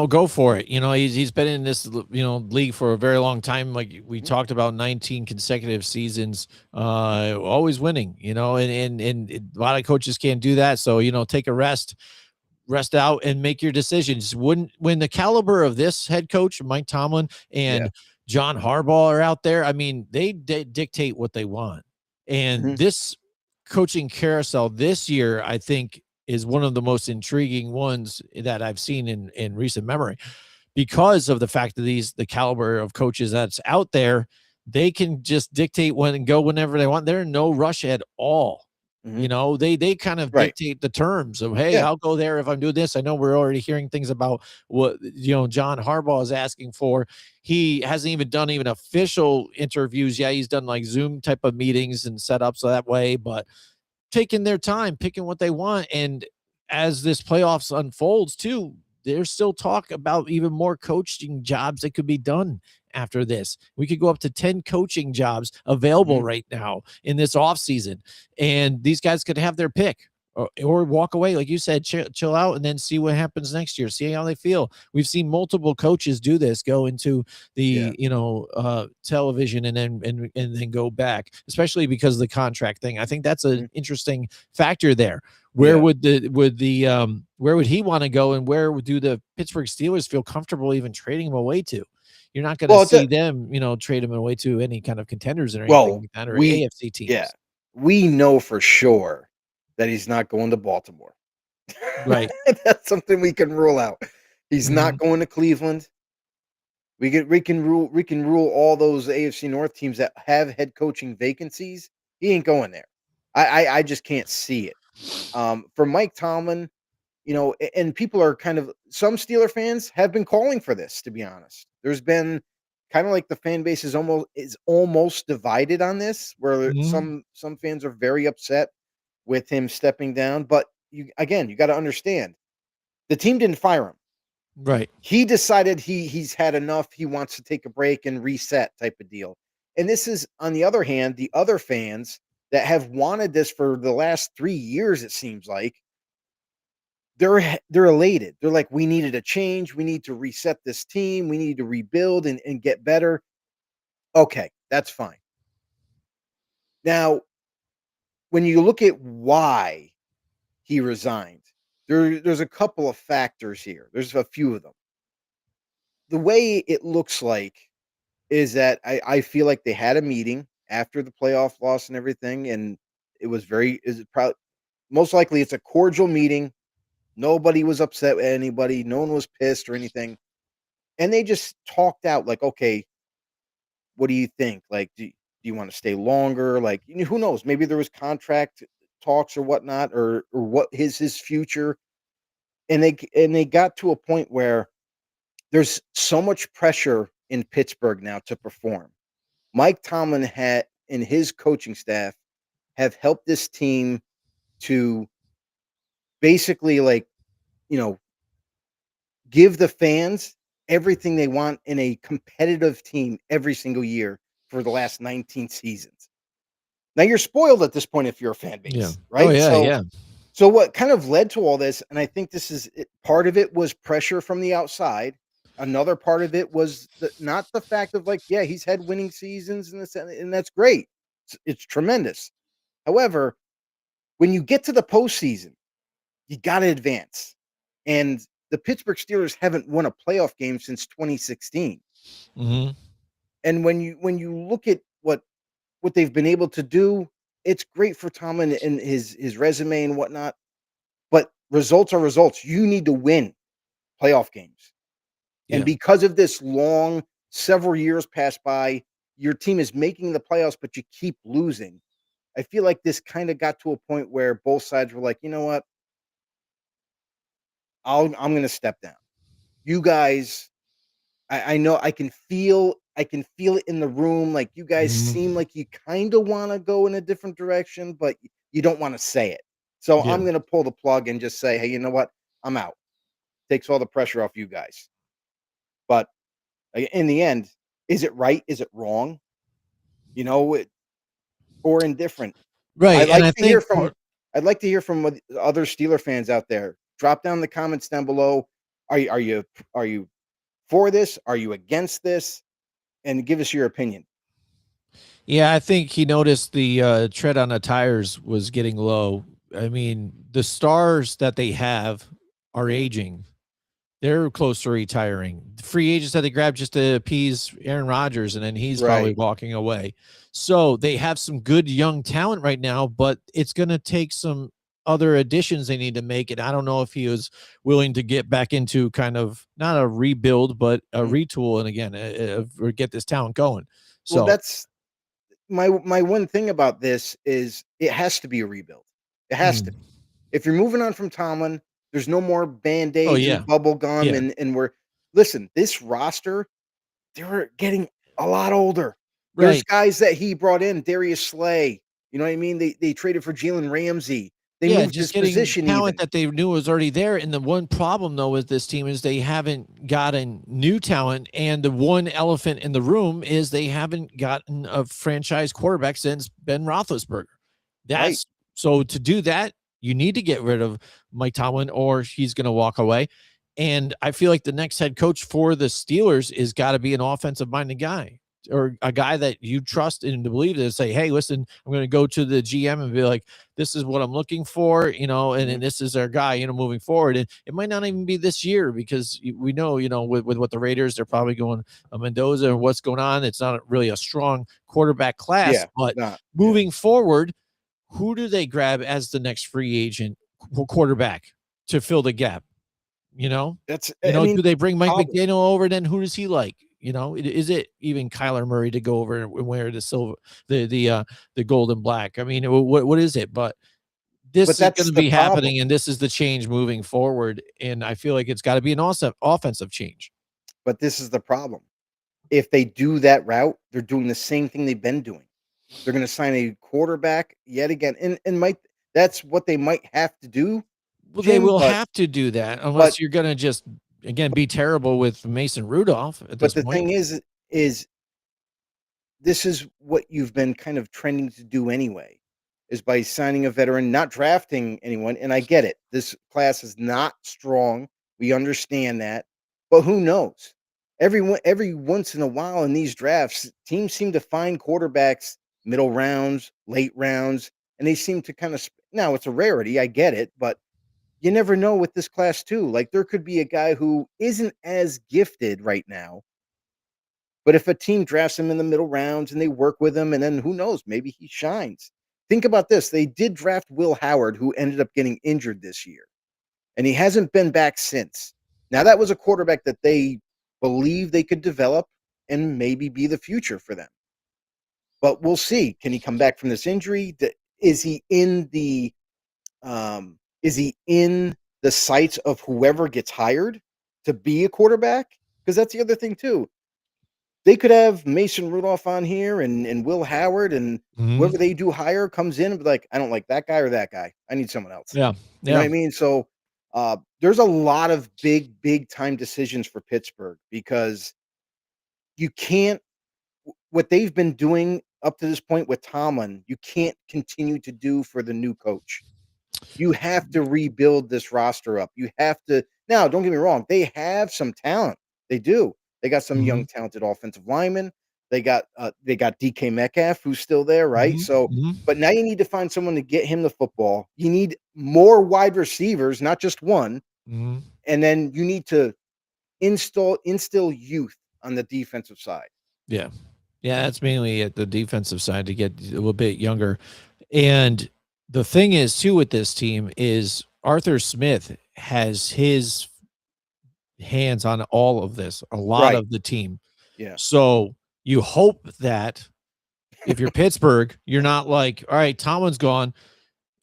go for it. He's been in this league for a very long time. Like we Mhm. talked about, 19 consecutive seasons, always winning. And a lot of coaches can't do that. So take a rest out and make your decisions. When the caliber of this head coach, Mike Tomlin, Yeah. and John Harbaugh are out there, I mean, they dictate what they want. And Mhm. this coaching carousel this year, I think, is one of the most intriguing ones that I've seen in recent memory, because of the fact that the caliber of coaches that's out there, they can just dictate when and go whenever they want. They're in no rush at all. Mhm. They kind of Right. dictate the terms of, hey, Yeah. I'll go there if I'm doing this. I know we're already hearing things about what John Harbaugh is asking for. He hasn't even done even official interviews yet. He's done like Zoom type of meetings and set up so that way, but taking their time, picking what they want. And as this playoffs unfolds too, there's still talk about even more coaching jobs that could be done after this. We could go up to 10 coaching jobs available Mhm. right now in this offseason. And these guys could have their pick, or walk away, like you said, chill out, and then see what happens next year, see how they feel. We've seen multiple coaches do this, go into Yeah. the television, and then go back, especially because of the contract thing. I think that's an Mhm. interesting factor there. Where Yeah. would where would he want to go, and where do the Pittsburgh Steelers feel comfortable even trading him away to? You're not going to Well, it's see a them trade him away to any kind of contenders or anything well, like that, or we AFC yeah. teams. We know for sure that he's not going to Baltimore. Right. That's something we can rule out. He's not Mhm. going to Cleveland. We can rule all those AFC North teams that have head coaching vacancies. He ain't going there. I just can't see it. For Mike Tomlin, and people are kind of, some Steeler fans have been calling for this, to be honest. There's been kind of like the fan base is almost divided on this, where Mhm. some fans are very upset with him stepping down. But you got to understand, the team didn't fire him. Right. He decided he's had enough. He wants to take a break and reset, type of deal. And this is, on the other hand, the other fans that have wanted this for the last 3 years. It seems like they're elated. They're like, we needed a change. We need to reset this team. We need to rebuild and get better. Okay, that's fine. Now, when you look at why he resigned, there's a couple of factors here. There's a few of them. The way it looks like is that I feel like they had a meeting after the playoff loss and everything, and it was very is it probably most likely it's a cordial meeting. Nobody was upset with anybody. No one was pissed or anything. And they just talked out like, okay, what do you think? Like, do you want to stay longer? Like, who knows? Maybe there was contract talks or whatnot, or what is his future. And they got to a point where there's so much pressure in Pittsburgh now to perform. Mike Tomlin had and his coaching staff have helped this team to basically, like, you know, give the fans everything they want in a competitive team every single year for the last 19 seasons. Now you're spoiled at this point if you're a fan Yeah. base, Oh, right? yeah, So yeah. so what kind of led to all this, and I think this is it, part of it was pressure from the outside. Another part of it was not the fact of, like, yeah, he's had winning seasons and this, and that's great. It's tremendous. However, when you get to the postseason, you got to advance. And the Pittsburgh Steelers haven't won a playoff game since 2016. Mhm. And when you look at what they've been able to do, it's great for Tomlin and his resume and whatnot. But results are results. You need to win playoff games. And Yeah. because of this long several years pass by, your team is making the playoffs, but you keep losing. I feel like this kind of got to a point where both sides were like, you know what? I'm going to step down. You guys, I know I can feel it in the room. Like you guys seem like you kind of want to go in a different direction, but you don't want to say it. So Yeah. I'm going to pull the plug and just say, hey, you know what? I'm out. Takes all the pressure off you guys. But in the end, is it right? Is it wrong? Or indifferent? I Right. And like I to hear think from I'd like to hear from other Steeler fans out there. Drop down the comments down below. Are you for this? Are you against this? And give us your opinion. yeah, I think he noticed the tread on the tires was getting low. I mean, the stars that they have are aging. They're close to retiring. The free agents that they grabbed just to appease Aaron Rodgers, and then he's probably Right. walking away. So they have some good young talent right now, but it's going to take some other additions they need to make. And I don't know if he was willing to get back into kind of not a rebuild, but a retool. And again, or get this talent going. Well, So, that's my one thing about this is it has to be a rebuild. It has to be. If you're moving on from Tomlin, there's no more oh, band-aids yeah. and bubble gum Yeah. and we're listen, this roster, they're getting a lot older. There's Right. guys that he brought in, Darius Slay. You know what I mean? They traded for Jalen Ramsey. They Yeah, moved just this getting position talent even. that they knew was already there. And the one problem though with this team is they haven't gotten new talent. And the one elephant in the room is they haven't gotten a franchise quarterback since Ben Roethlisberger. Right. That's so to do that, you need to get rid of Mike Tomlin or he's going to walk away. And I feel like the next head coach for the Steelers is got to be an offensive minded guy or a guy that you trust and believe to say, hey, listen, I'm going to go to the GM and be like, this is what I'm looking for, and this is our guy, moving forward. And it might not even be this year because we know, with what the Raiders, they're probably going Mendoza and what's going on. It's not really a strong quarterback class, Yeah. but Not. Yeah. moving forward, who do they grab as the next free agent quarterback to fill the gap? That's I mean, Do they bring Mike problem. McDaniel over? Then who does he like? Is it even Kyler Murray to go over and wear the silver, the gold and black? I mean, what is it? But But this is going that's to the be problem. happening, and this is the change moving forward. And I feel like it's got to be an awesome offensive change. But this is the problem. If they do that route, they're doing the same thing they've been doing. They're gonna sign a quarterback yet again, and might that's what they might have to do, Well, they Jim, will but have to do that but unless you're going to just again be terrible with Mason Rudolph at but this the point. thing is this is what you've been kind of trending to do anyway, is by signing a veteran, not drafting anyone, and I get it. This class is not strong. We understand that. But who knows? Every once in a while in these drafts, teams seem to find quarterbacks middle rounds, late rounds, and they seem to kind of now it's a rarity, I get it, but you never know with this class too. Like there could be a guy who isn't as gifted right now, but if a team drafts him in the middle rounds and they work with him, and then who knows, maybe he shines. Think about this. They did draft Will Howard, who ended up getting injured this year, and he hasn't been back since. Now, that was a quarterback that they believe they could develop and maybe be the future for them. But we'll see. Can he come back from this injury? Is he in the is he in the sights of whoever gets hired to be a quarterback? Because that's the other thing too. They could have Mason Rudolph on here and Will Howard and Mhm. whoever they do hire comes in and be like, I don't like that guy or that guy. I need someone else. Yeah, You know what yeah. I mean? So there's a lot of big time decisions for Pittsburgh because you can't what they've been doing up to this point with Tomlin, you can't continue to do for the new coach. You have to rebuild this roster up. You have to now, don't get me wrong, they have some talent. They do. They got some young Mhm, talented offensive linemen. They got DK Metcalf who's still there, right? mhm, So, mhm, but now you need to find someone to get him the football. You need more wide receivers, not just one, mhm. and then you need to instill youth on the defensive side. Yeah. Yeah, that's mainly at the defensive side to get a little bit younger. And the thing is too with this team is Arthur Smith has his hands on all of this, a lot Right. of the team. Yeah. So you hope that if you're Pittsburgh, you're not like, all right, Tomlin's gone.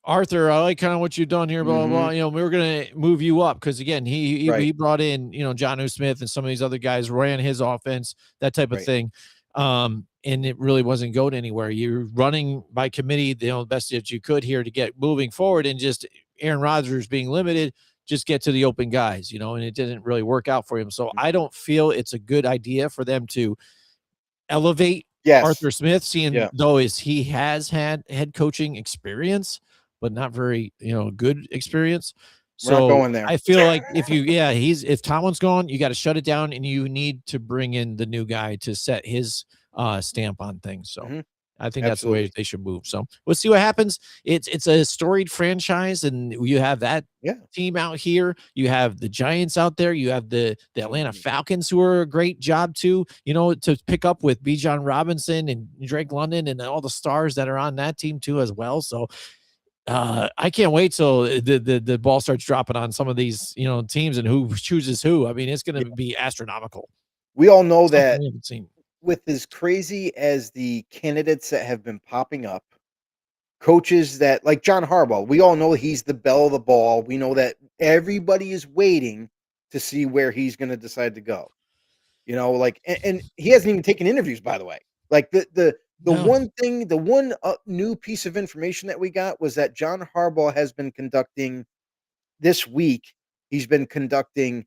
Arthur, I like kind of what you've done here, blah, blah, blah. Mhm. You know, we were going to move you up because, again, he Right. brought in, you know, John O. Smith and some of these other guys ran his offense, that type of Right. thing. And it really wasn't going anywhere. You're running by committee, you know, the best that you could here to get moving forward, and just Aaron Rodgers being limited, just get to the open guys, you know, and it didn't really work out for him. So I Mhm. don't feel it's a good idea for them to elevate Yes. Arthur Smith, seeing Yeah. though is he has had head coaching experience, but not very, you know, good experience. We're not So going there. I feel like if Tomlin's gone, you got to shut it down and you need to bring in the new guy to set his stamp on things. So Mhm. I think that's the way Absolutely. they should move. So we'll see what happens. It's a storied franchise, and you have that Yeah. team out here. You have the Giants out there. You have the Atlanta Mhm. Falcons, who are a great job too, you know, to pick up with Bijan Robinson and Drake London and all the stars that are on that team too as well. So I can't wait till the ball starts dropping on some of these, you know, teams and who chooses who. I mean, it's going Yeah. to be astronomical. We all know Something that we haven't seen. with as crazy as the candidates that have been popping up, coaches that like John Harbaugh, we all know he's the belle of the ball. We know that everybody is waiting to see where he's going to decide to go. You know, like, and he hasn't even taken interviews, by the way. Like the No. one thing, the one new piece of information that we got was that John Harbaugh has been conducting this week. He's been conducting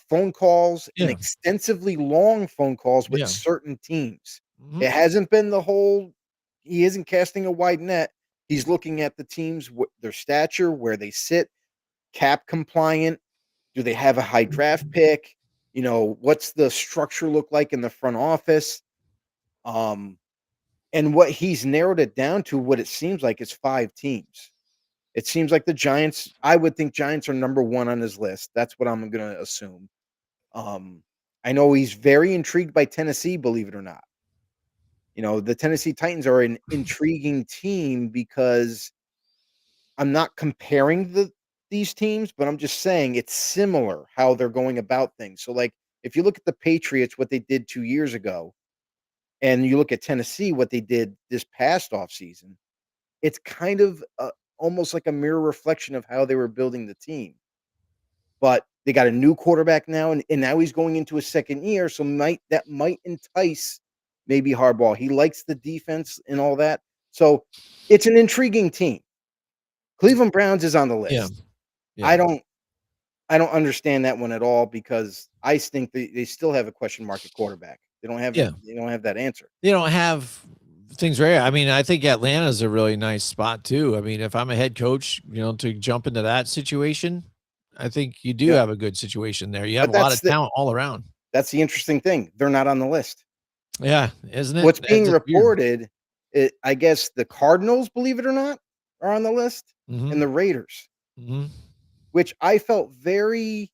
phone calls and Yeah. extensively long phone calls with Yeah. certain teams. Mhm. It hasn't been the whole. He isn't casting a wide net. He's looking at the teams, their stature, where they sit, cap compliant. Do they have a high draft pick? You know, what's the structure look like in the front office? Um, and what he's narrowed it down to, what it seems like, is 5 teams. It seems like the Giants, I would think Giants are number 1 on his list. That's what I'm gonna assume. Um, I know he's very intrigued by Tennessee, believe it or not. You know, the Tennessee Titans are an intriguing team because I'm not comparing these teams, but I'm just saying it's similar how they're going about things. So, like, if you look at the Patriots, what they did 2 years ago, and you look at Tennessee, what they did this past offseason, it's kind of almost like a mirror reflection of how they were building the team. But they got a new quarterback now, and now he's going into his second year, so might entice maybe Harbaugh. He likes the defense and all that. So it's an intriguing team. Cleveland Browns is on the Yeah. list. Yeah. I don't I don't understand that one at all because I think they still have a question mark at quarterback. Yeah. They don't have that answer. They don't have things right. I mean, I think Atlanta's a really nice spot too. I mean, if I'm a head coach, you know, to jump into that situation, I think you do Yep. have a good situation there. You have But a lot of talent all around. that's the interesting thing. They're not on the list. Yeah, isn't it? What's That's being just weird. reported, I guess the Cardinals, believe it or not, are on the list, and Mhm. the Raiders, Mhm. which I felt very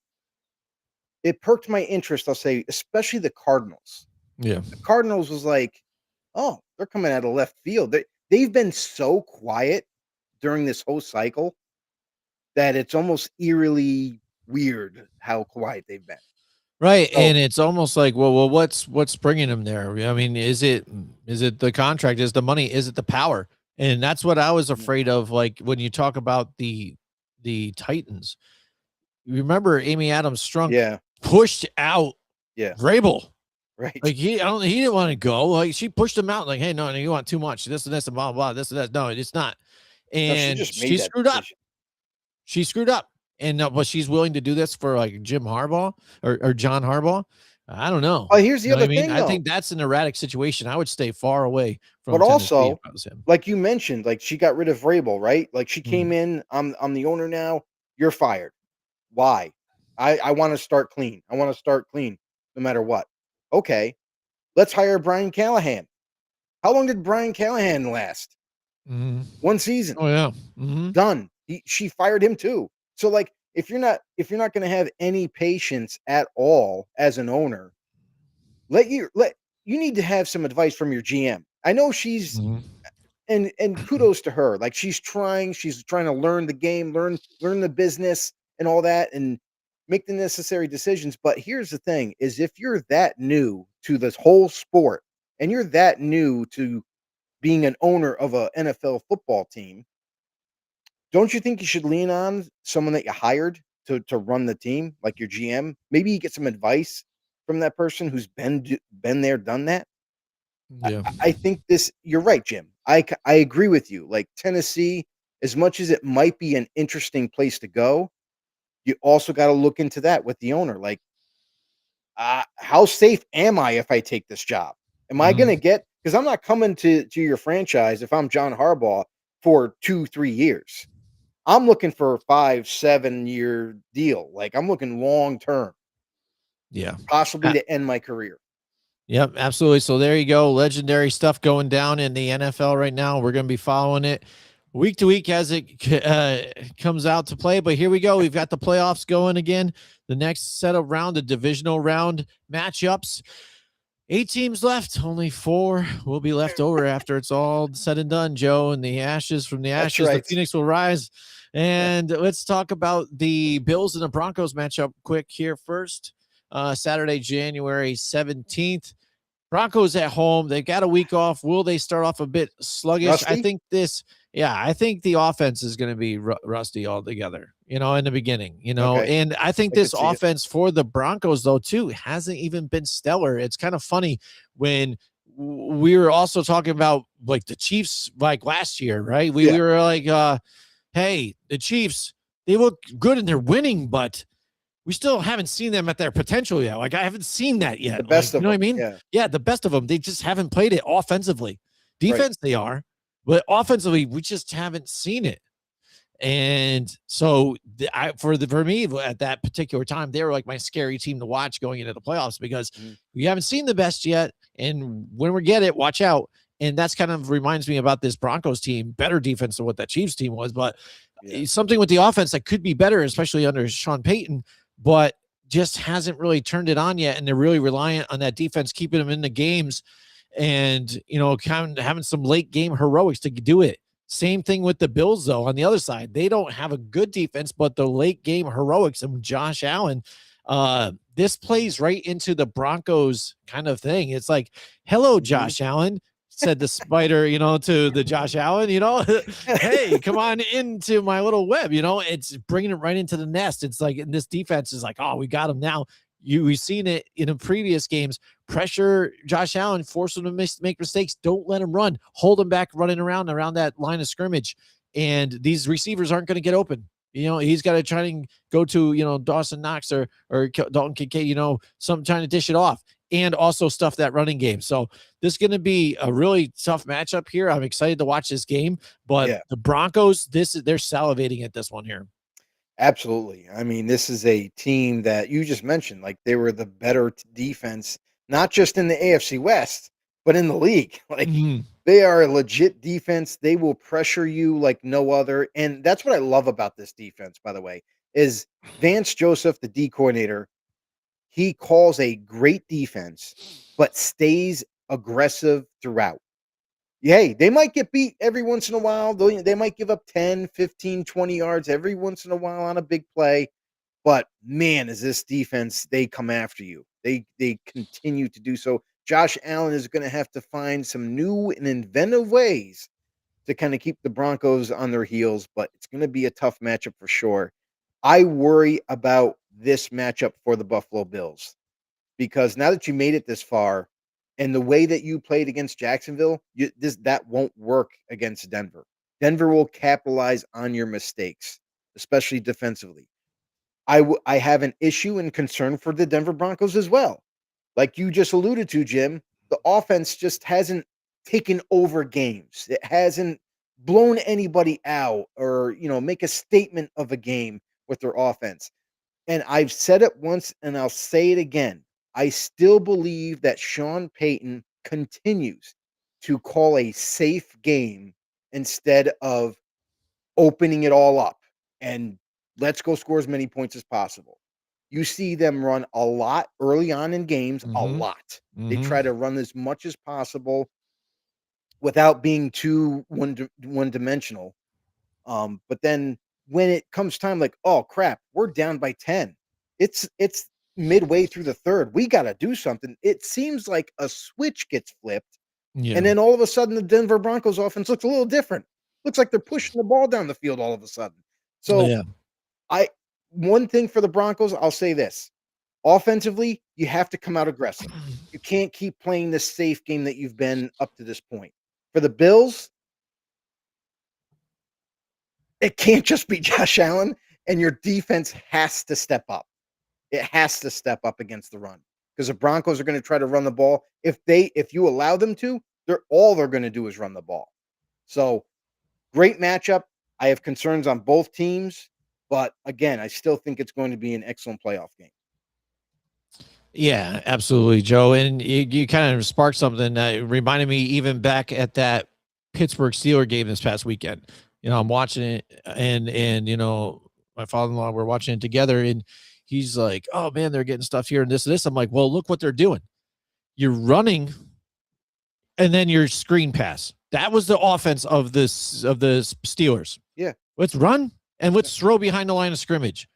it perked my interest, I'll say, especially the Cardinals. Yeah. The Cardinals was like, "Oh, they're coming out of left field." They've been so quiet during this whole cycle that it's almost eerily weird how quiet they've been. Right, So, and it's almost like, well, what's bringing him there? I mean, is it the contract? Is the money? Is it the power? And that's what I was mm, afraid of. Like when you talk about the Titans, you remember Amy Adams Strunk yeah, pushed out yeah, Vrabel. right. Like he didn't want to go. Like she pushed him out. Like, hey, no, you want too much. This and this and blah blah. This and that. No, it's not. No, she And just made she that screwed up. decision. She screwed up. And but she's willing to do this for like Jim Harbaugh or John Harbaugh. I don't know. Oh, here's You the know what I other mean? thing, I though. think that's an erratic situation. I would stay far away But from Tennessee if also, I was him. like you mentioned, like she got rid of Vrabel, right? Like she Mm, came in, I'm the owner now. You're fired. Why? I want to start clean. I want to start clean no matter what. Okay, let's hire Brian Callahan. How long did Brian Callahan last? mhm. 1 season. Oh yeah. Mhm. Done. She fired him too. So like if you're not going to have any patience at all as an owner, let you need to have some advice from your GM. I know she's Mhm. and kudos to her. Like she's trying to learn the game, learn the business and all that and make the necessary decisions. But here's the thing is if you're that new to this whole sport and you're that new to being an owner of a NFL football team, don't you think you should lean on someone that you hired to run the team, like your GM? Maybe you get some advice from that person who's been there, done that. Yeah. I think this. You're right, Jim. I agree with you. Like Tennessee, as much as it might be an interesting place to go, you also got to look into that with the owner. Like, how safe am I if I take this job? Am I going Mhm. to get? Because I'm not coming to your franchise if I'm John Harbaugh for 2-3 years. I'm looking for a 5-7 year deal. Like I'm looking long term, Yeah. possibly to end my career. Yep, absolutely. So there you go. Legendary stuff going down in the NFL right now. We're going to be following it week to week as it comes out to play. But here we go. We've got the playoffs going again. The next set of round, the divisional round matchups. 8 teams left. Only 4 will be left over after it's all said and done, Joe. And the ashes from the That's ashes, the right. Phoenix will rise. And let's talk about the Bills and the Broncos matchup quick here first. Saturday, January 17th. Broncos at home. They've got a week off. Will they start off a bit sluggish? I Rusty? think I think the offense is going to be rusty altogether, in the beginning, Okay. and I think I could this see it. offense for the Broncos, though, too, hasn't even been stellar. It's kind of funny when we were also talking about like the Chiefs, like last year, right? We Yeah. were like, hey, the Chiefs, they look good and they're winning, but we still haven't seen them at their potential yet. Like I haven't seen that The yet. Like, best you of know what I them. mean? Yeah. Yeah, the best of them. They just haven't played it offensively. Right. Defense, they are, but offensively, we just haven't seen it. And so for me at that particular time, they were like my scary team to watch going into the playoffs because Mhm. we haven't seen the best yet. And when we get it, watch out. And that's kind of reminds me about this Broncos team, better defense than what that Chiefs team was, but Yeah. something with the offense that could be better, especially under Sean Payton, but just hasn't really turned it on yet. And they're really reliant on that defense keeping them in the games and, kind of having some late game heroics to do it. Same thing with the Bills, though. On the other side, they don't have a good defense, but the late game heroics and Josh Allen, this plays right into the Broncos kind of thing. It's like, hello, Mhm. Josh Allen, said the spider, to the Josh Allen, hey, come on into my little web, it's bringing it right into the nest. It's like, and this defense is like, oh, we got him now. We've seen it in the previous games. Pressure Josh Allen, force him to make mistakes. Don't let him run. Hold him back running around that line of scrimmage. And these receivers aren't going to get open. He's got to try and go to, Dawson Knox or Dalton Kincaid, some trying to dish it off and also stuff that running game. So this is going to be a really tough matchup here. I'm excited to watch this game, but Yeah. the Broncos, they're salivating at this one here. Absolutely. I mean, this is a team that you just mentioned, like they were the better defense, not just in the AFC West, but in the league. Like Mhm. they are a legit defense. They will pressure you like no other. And that's what I love about this defense, by the way, is Vance Joseph, the D coordinator, he calls a great defense, but stays aggressive throughout. Hey, they might get beat every once in a while. They might give up 10, 15, 20 yards every once in a while on a big play. But man, is this defense, they come after you. They continue to do so. Josh Allen is going to have to find some new and inventive ways to kind of keep the Broncos on their heels, but it's going to be a tough matchup for sure. I worry about this matchup for the Buffalo Bills because now that you made it this far and the way that you played against Jacksonville, that won't work against Denver. Denver will capitalize on your mistakes, especially defensively. I have an issue and concern for the Denver Broncos as well. Like you just alluded to, Jim, the offense just hasn't taken over games. It hasn't blown anybody out or, make a statement of a game with their offense. And I've said it once and I'll say it again. I still believe that Sean Payton continues to call a safe game instead of opening it all up and let's go score as many points as possible. You see them run a lot early on in games, a Mm-hmm. lot. They Mm-hmm. try to run as much as possible without being too one dimensional. But then when it comes time, like, oh crap, we're down by 10. It's midway through the third. We got to do something. It seems like a switch gets flipped, and Yeah. then all of a sudden the Denver Broncos offense looks a little different. looks like they're pushing the ball down the field all of a sudden. Oh, So yeah. one thing for the Broncos, I'll say this. Offensively, you have to come out aggressive. You can't keep playing this safe game that you've been up to this point. For the Bills, it can't just be Josh Allen, and your defense has to step up. It has to step up against the run because the Broncos are going to try to run the ball. If you allow them to, they're going to do is run the ball. So great matchup. I have concerns on both teams, but again, I still think it's going to be an excellent playoff game. Yeah, absolutely, Joe. And you kind of sparked something that reminded me even back at that Pittsburgh Steelers game this past weekend. I'm watching it and my father-in-law, we're watching it together and he's like, oh man, they're getting stuff here and this and this. I'm like, well, look what they're doing. You're running and then your screen pass. That was the offense of the Steelers. Yeah. Let's run and let's throw behind the line of scrimmage.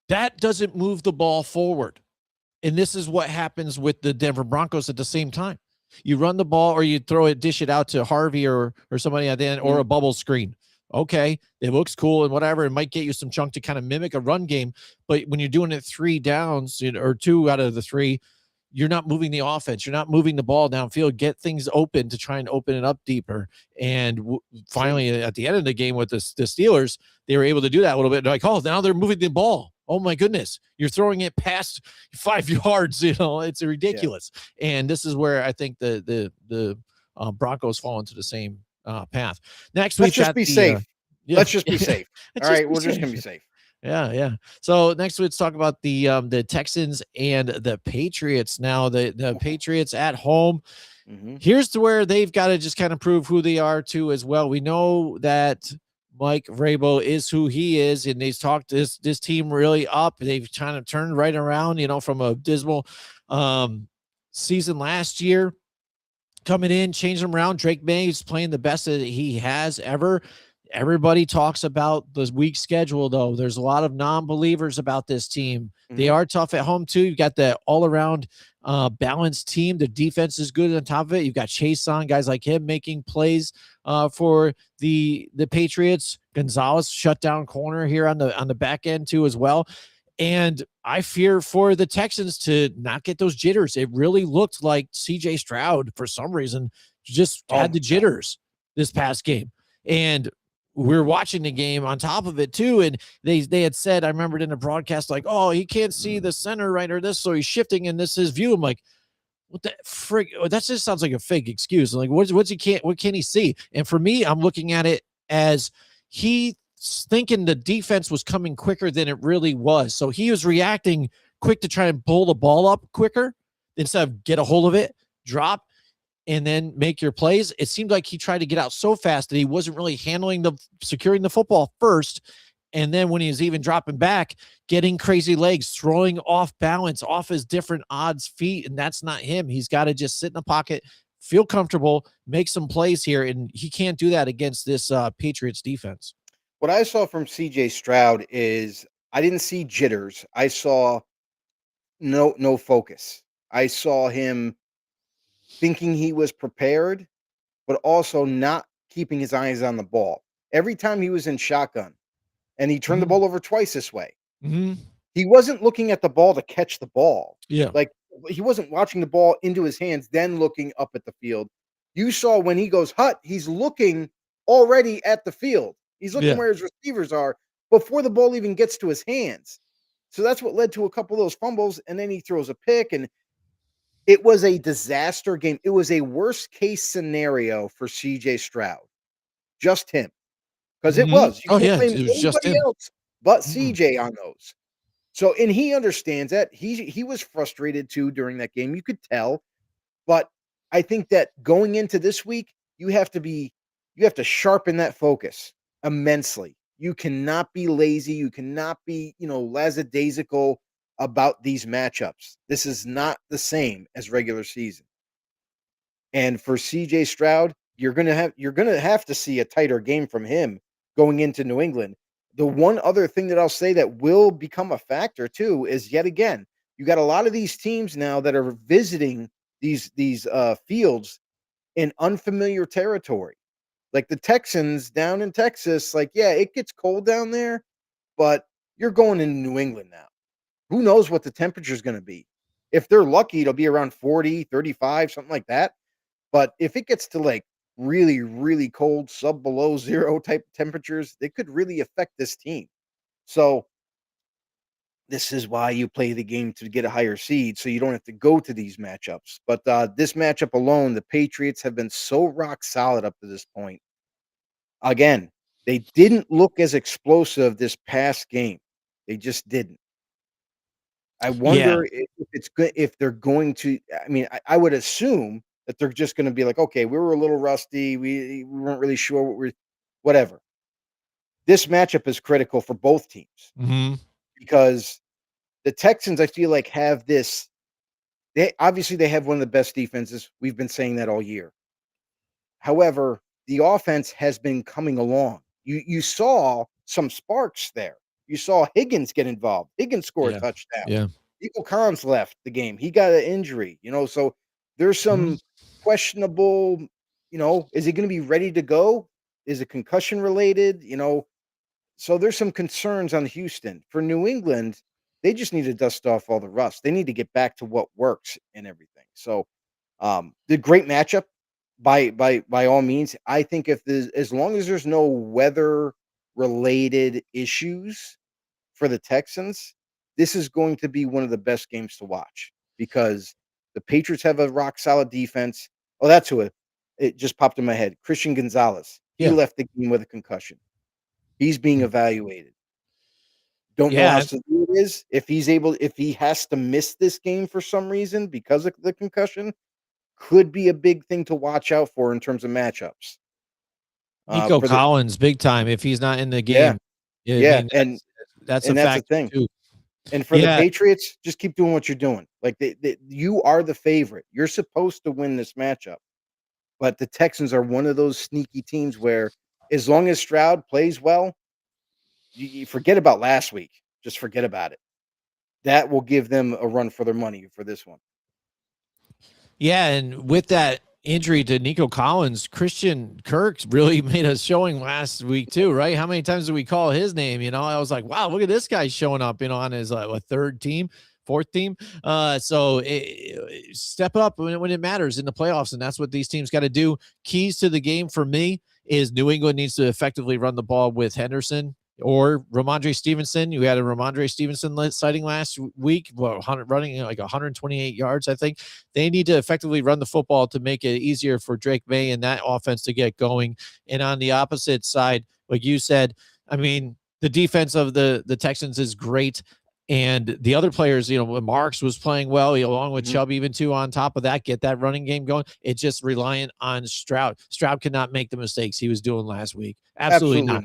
That doesn't move the ball forward. And this is what happens with the Denver Broncos at the same time. You run the ball or you dish it out to Harvey or somebody at the end or a bubble screen. Okay, it looks cool and whatever. It might get you some chunk to kind of mimic a run game. But when you're doing it 3 downs or 2 out of the 3, you're not moving the offense. You're not moving the ball downfield. Get things open to try and open it up deeper. And finally, at the end of the game with the Steelers, they were able to do that a little bit. They're like, oh, now they're moving the ball. Oh my goodness, you're throwing it past 5 yards. It's ridiculous. Yeah. And this is where I think the Broncos fall into the same path. Next week, let's just be safe. Let's just be safe. All right, we're just gonna be safe. Yeah. So next let's talk about the Texans and the Patriots. Now the Patriots at home. Mm-hmm. Here's to where they've got to just kind of prove who they are too as well. We know that Mike Vrabel is who he is, and they've talked this team really up. They've kind of turned right around, from a dismal season last year. Coming in, changing them around. Drake May is playing the best that he has ever. Everybody talks about the weak schedule, though. There's a lot of non-believers about this team. Mm-hmm. They are tough at home, too. You've got the all-around balanced team. The defense is good on top of it. You've got Chase on, guys like him making plays for the Patriots. Gonzalez shut down corner here on the back end, too, as well. And I fear for the Texans to not get those jitters. It really looked like C.J. Stroud, for some reason, just had the jitters this past game. And we're watching the game on top of it too. And they had said, I remembered in a broadcast, like, oh, he can't see the center right or this. So he's shifting and this is his view. I'm like, what the frig? That just sounds like a fake excuse. Like, what can he see? And for me, I'm looking at it as he thinking the defense was coming quicker than it really was. So he was reacting quick to try and pull the ball up quicker instead of get a hold of it, drop, and then make your plays. It seemed like he tried to get out so fast that he wasn't really securing the football first. And then when he was even dropping back, getting crazy legs, throwing off balance, off his different odds feet. And that's not him. He's got to just sit in the pocket, feel comfortable, make some plays here. And he can't do that against this Patriots defense. What I saw from CJ Stroud is I didn't see jitters. I saw no focus. I saw him thinking he was prepared, but also not keeping his eyes on the ball. Every time he was in shotgun and he turned the ball over twice this way, he wasn't looking at the ball to catch the ball. Yeah. Like he wasn't watching the ball into his hands, then looking up at the field. You saw when he goes hut, he's looking already at the field. He's looking where his receivers are before the ball even gets to his hands. So that's what led to a couple of those fumbles. And then he throws a pick, and it was a disaster game. It was a worst case scenario for CJ Stroud. Just him. Because it was. You can't blame anybody else but CJ on those. So, and he understands that. He was frustrated too during that game. You could tell. But I think that going into this week, you have to sharpen that focus immensely. You cannot be lazy. You cannot be, lackadaisical about these matchups. This is not the same as regular season. And for CJ Stroud, you're gonna have to see a tighter game from him going into New England. The one other thing that I'll say that will become a factor too is yet again, you got a lot of these teams now that are visiting these fields in unfamiliar territory. Like the Texans down in Texas, like, yeah, it gets cold down there, but you're going into New England now. Who knows what the temperature is going to be? If they're lucky, it'll be around 40, 35, something like that. But if it gets to like really, really cold, sub below zero type temperatures, they could really affect this team. So this is why you play the game to get a higher seed, so you don't have to go to these matchups. But this matchup alone, the Patriots have been so rock solid up to this point. Again, they didn't look as explosive this past game. They just didn't. I Yeah. wonder if it's good if they're going to. I mean, I would assume that they're just going to be like, okay, we were a little rusty. We weren't really sure what we're, whatever. This matchup is critical for both teams Mm-hmm. because the Texans, I feel like, have this. They obviously they have one of the best defenses. We've been saying that all year. However, the offense has been coming along. You saw some sparks there. You saw Higgins get involved. Higgins scored a Yeah. touchdown. Yeah. Nico Collins left the game. He got an injury, so there's Mhm. some questionable, is he going to be ready to go? Is it concussion related? So there's some concerns on Houston. For New England, they just need to dust off all the rust. They need to get back to what works and everything. So the great matchup by all means. I think if there's as long as there's no weather related issues for the Texans, this is going to be one of the best games to watch because the Patriots have a rock solid defense. Oh, that's who it just popped in my head. Christian Gonzalez. He Yeah. left the game with a concussion. He's being evaluated. Don't know how Yeah. severe it is. If he has to miss this game for some reason because of the concussion, could be a big thing to watch out for in terms of matchups. Nico For the Collins, big time. If he's not in the Yeah, game, I yeah, mean that's a and that's the factor thing. too. And for the Yeah. Patriots, just keep doing what you're doing. Like you are the favorite. You're supposed to win this matchup. But the Texans are one of those sneaky teams where as long as Stroud plays well, you forget about last week. Just forget about it. That will give them a run for their money for this one. Yeah, and with that injury to Nico Collins, Christian Kirk really made us showing last week too, right? How many times did we call his name? I was like, wow, look at this guy showing up, on his third team, fourth team. So step up when it matters in the playoffs, and that's what these teams got to do. Keys to the game for me is New England needs to effectively run the ball with Henderson or Ramondre Stevenson. You had a Ramondre Stevenson sighting last week, running like 128 yards, I think. They need to effectively run the football to make it easier for Drake May and that offense to get going. And on the opposite side, like you said, I mean, the defense of the Texans is great. And the other players, Marks was playing well, along with Chubb, even too, on top of that, get that running game going. It's just reliant on Stroud. Stroud could not make the mistakes he was doing last week. Absolutely not.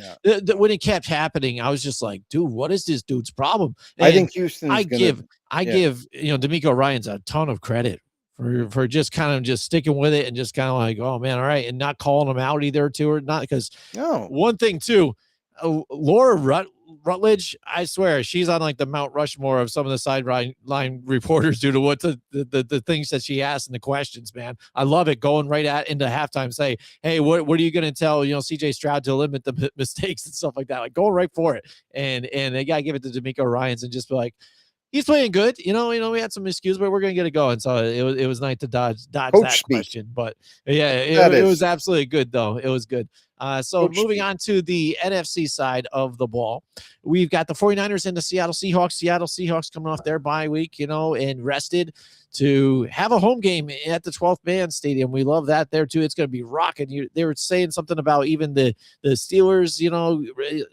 When it kept happening, I was just like, dude, what is this dude's problem? And I think Houston's I give D'Amico Ryans a ton of credit for just kind of just sticking with it and just kind of like, oh man, all right, and not calling them out either too, or not, because one thing too, Laura Rutledge, I swear she's on like the Mount Rushmore of some of the sideline reporters due to what the things that she asked and the questions, man. I love it, going right into halftime, say, hey, what are you going to tell, CJ Stroud to limit the mistakes and stuff like that, like going right for it. And they got to give it to D'Amico Ryans and just be like, he's playing good. We had some excuse, but we're going to get it going. So it was nice to dodge that question. But yeah, it was absolutely good though. It was good. So moving on to the NFC side of the ball, we've got the 49ers and the Seattle Seahawks. Seattle Seahawks coming off their bye week, and rested to have a home game at the 12th Man Stadium. We love that there too. It's going to be rocking. They were saying something about even the Steelers,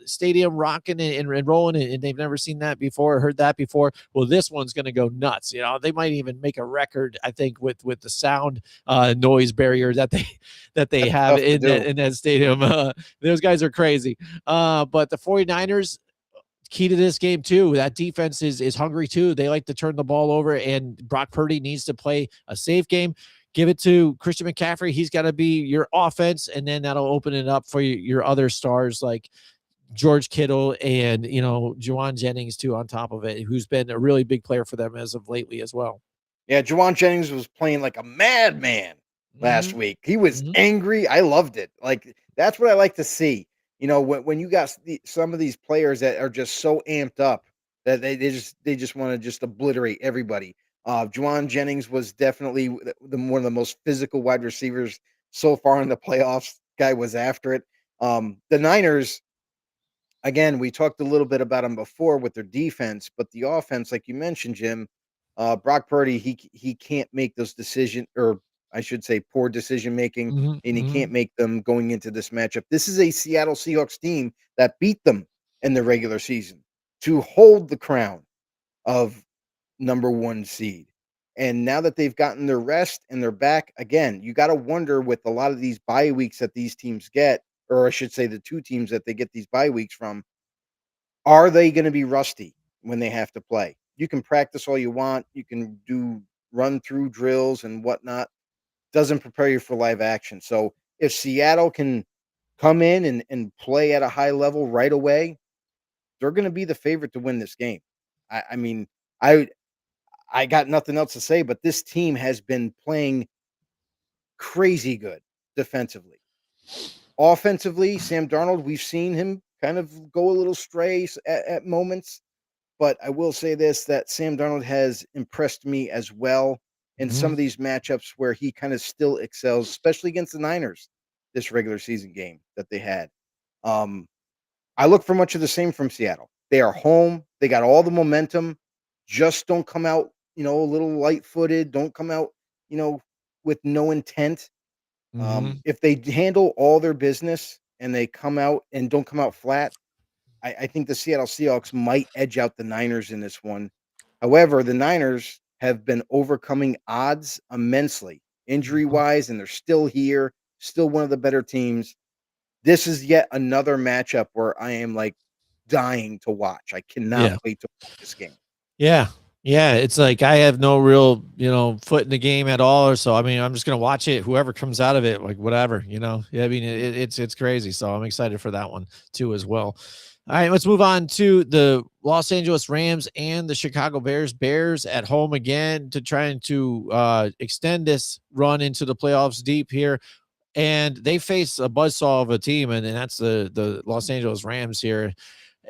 stadium rocking and rolling, and they've never seen that before, heard that before. Well, this one's going to go nuts. They might even make a record, I think, with the sound noise barrier that they have in that stadium. Those guys are crazy. But the 49ers, key to this game too, that defense is hungry too. They like to turn the ball over, and Brock Purdy needs to play a safe game. Give it to Christian McCaffrey. He's got to be your offense, and then that'll open it up for your other stars like George Kittle and Juwan Jennings too on top of it, who's been a really big player for them as of lately as well. Yeah, Juwan Jennings was playing like a madman last week. He was angry. I loved it. Like, That's what I like to see. When you got some of these players that are just so amped up that they just want to just obliterate everybody. Juwan Jennings was definitely one of the most physical wide receivers so far in the playoffs. Guy was after it. The Niners, again, we talked a little bit about them before with their defense, but the offense, like you mentioned, Jim, Brock Purdy, he can't make those decisions, or I should say, poor decision making, Mhm, and he can't mhm, make them going into this matchup. This is a Seattle Seahawks team that beat them in the regular season to hold the crown of number one seed. And now that they've gotten their rest and they're back again, you got to wonder with a lot of these bye weeks that these teams get, or I should say the two teams that they get these bye weeks from, are they gonna be rusty when they have to play? You can practice all you want, you can do run through drills and whatnot, doesn't prepare you for live action. So, if Seattle can come in and play at a high level right away, they're gonna be the favorite to win this game. I mean, I I got nothing else to say, but this team has been playing crazy good defensively. Offensively, Sam Darnold, we've seen him kind of go a little stray at moments. But I will say this, that Sam Darnold has impressed me as well in some mhm. of these matchups where he kind of still excels, especially against the Niners this regular season game that they had. Um, I look for much of the same from Seattle. They are home. They got all the momentum. Just don't come out, a little light footed. Don't come out, you know, with no intent. Mhm. If they handle all their business and they come out and don't come out flat, I think the Seattle Seahawks might edge out the Niners in this one. However, the Niners have been overcoming odds immensely, injury Mhm. wise, and they're still here, still one of the better teams. This is yet another matchup where I am like dying to watch. I cannot Yeah. wait to watch this game. Yeah. Yeah, it's like I have no real, foot in the game at all or so. I mean, I'm just gonna watch it, whoever comes out of it, like whatever, you know? Yeah, I mean, it's crazy. So I'm excited for that one too as well. All right, let's move on to the Los Angeles Rams and the Chicago Bears. Bears at home again to trying to extend this run into the playoffs deep here. And they face a buzzsaw of a team, and that's the Los Angeles Rams here.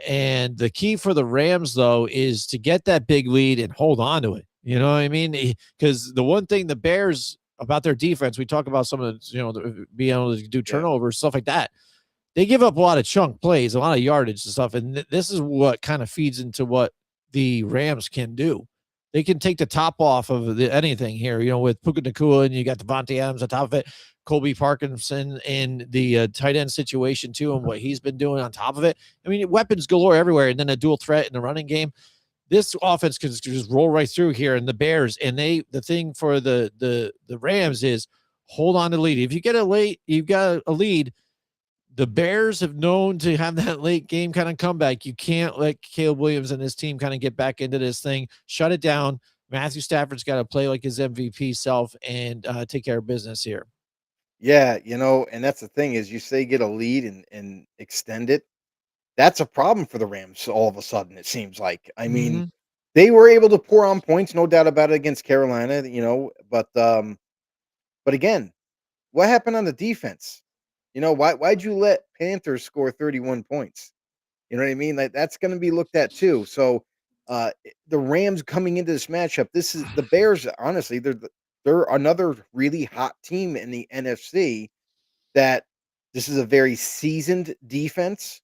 And the key for the Rams, though, is to get that big lead and hold on to it. You know what I mean? Because the one thing the Bears about their defense, we talk about some of the, being able to do Yeah. turnovers, stuff like that. They give up a lot of chunk plays, a lot of yardage and stuff. And this is what kind of feeds into what the Rams can do. They can take the top off of anything here, with Puka Nacua, and you got Devontae Adams on top of it, Colby Parkinson, and the tight end situation too, and what he's been doing on top of it. I mean, weapons galore everywhere, and then a dual threat in the running game. This offense can just roll right through here, and the Bears. And the thing for the Rams is hold on to the lead. If you get you've got a lead. The Bears have known to have that late game kind of comeback. You can't let Caleb Williams and his team kind of get back into this thing. Shut it down. Matthew Stafford's got to play like his MVP self and take care of business here. Yeah, and that's the thing is you say get a lead and extend it. That's a problem for the Rams all of a sudden, it seems like. I mean, Mhm. they were able to pour on points, no doubt about it, against Carolina, but again, what happened on the defense? Why'd you let Panthers score 31 points? You know what I mean? Like that's going to be looked at too. So the Rams coming into this matchup, this is the Bears. Honestly, they're another really hot team in the NFC. That this is a very seasoned defense.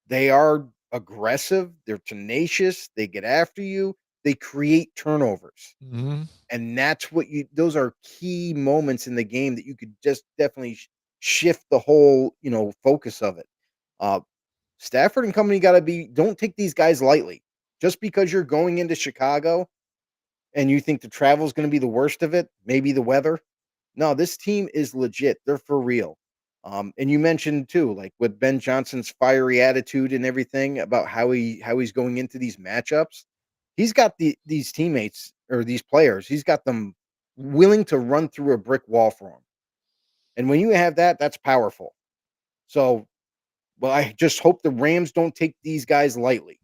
They are aggressive. They're tenacious. They get after you. They create turnovers. Mhm. And that's what those are key moments in the game that you could just definitely shift the whole, focus of it. Uh, Stafford and company got to don't take these guys lightly. Just because you're going into Chicago and you think the travel is going to be the worst of it, maybe the weather. No, this team is legit. They're for real. And you mentioned too, like with Ben Johnson's fiery attitude and everything about how he's going into these matchups. He's got these teammates or these players. He's got them willing to run through a brick wall for him. And when you have that, that's powerful. So, well, I just hope the Rams don't take these guys lightly.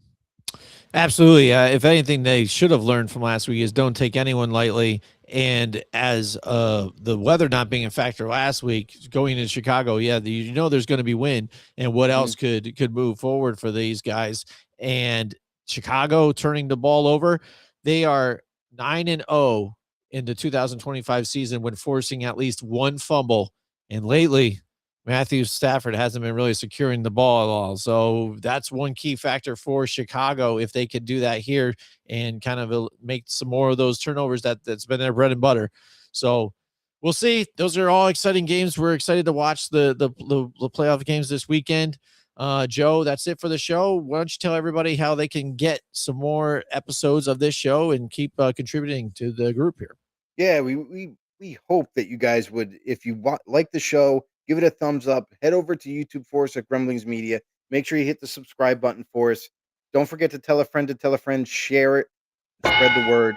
Absolutely. If anything, they should have learned from last week is don't take anyone lightly. And as the weather not being a factor last week, going into Chicago, there's going to be wind, and what else could move forward for these guys? And Chicago turning the ball over, they are 9-0 in the 2025 season when forcing at least one fumble. And lately, Matthew Stafford hasn't been really securing the ball at all. So that's one key factor for Chicago. If they could do that here and kind of make some more of those turnovers, that's been their bread and butter. So we'll see. Those are all exciting games. We're excited to watch the playoff games this weekend. Joe, that's it for the show. Why don't you tell everybody how they can get some more episodes of this show and keep contributing to the group here? Yeah, we hope that you guys would, if you like the show, give it a thumbs up. Head over to YouTube for us at Grumblings Media. Make sure you hit the subscribe button for us. Don't forget to tell a friend, share it, spread the word.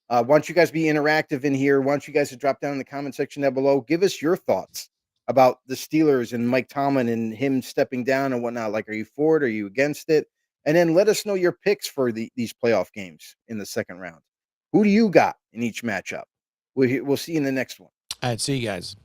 Why don't you guys be interactive in here? Why don't you guys drop down in the comment section down below? Give us your thoughts about the Steelers and Mike Tomlin and him stepping down and whatnot. Like, are you for it? Are you against it? And then let us know your picks for these playoff games in the second round. Who do you got in each matchup? We'll see you in the next one. All right, see you guys.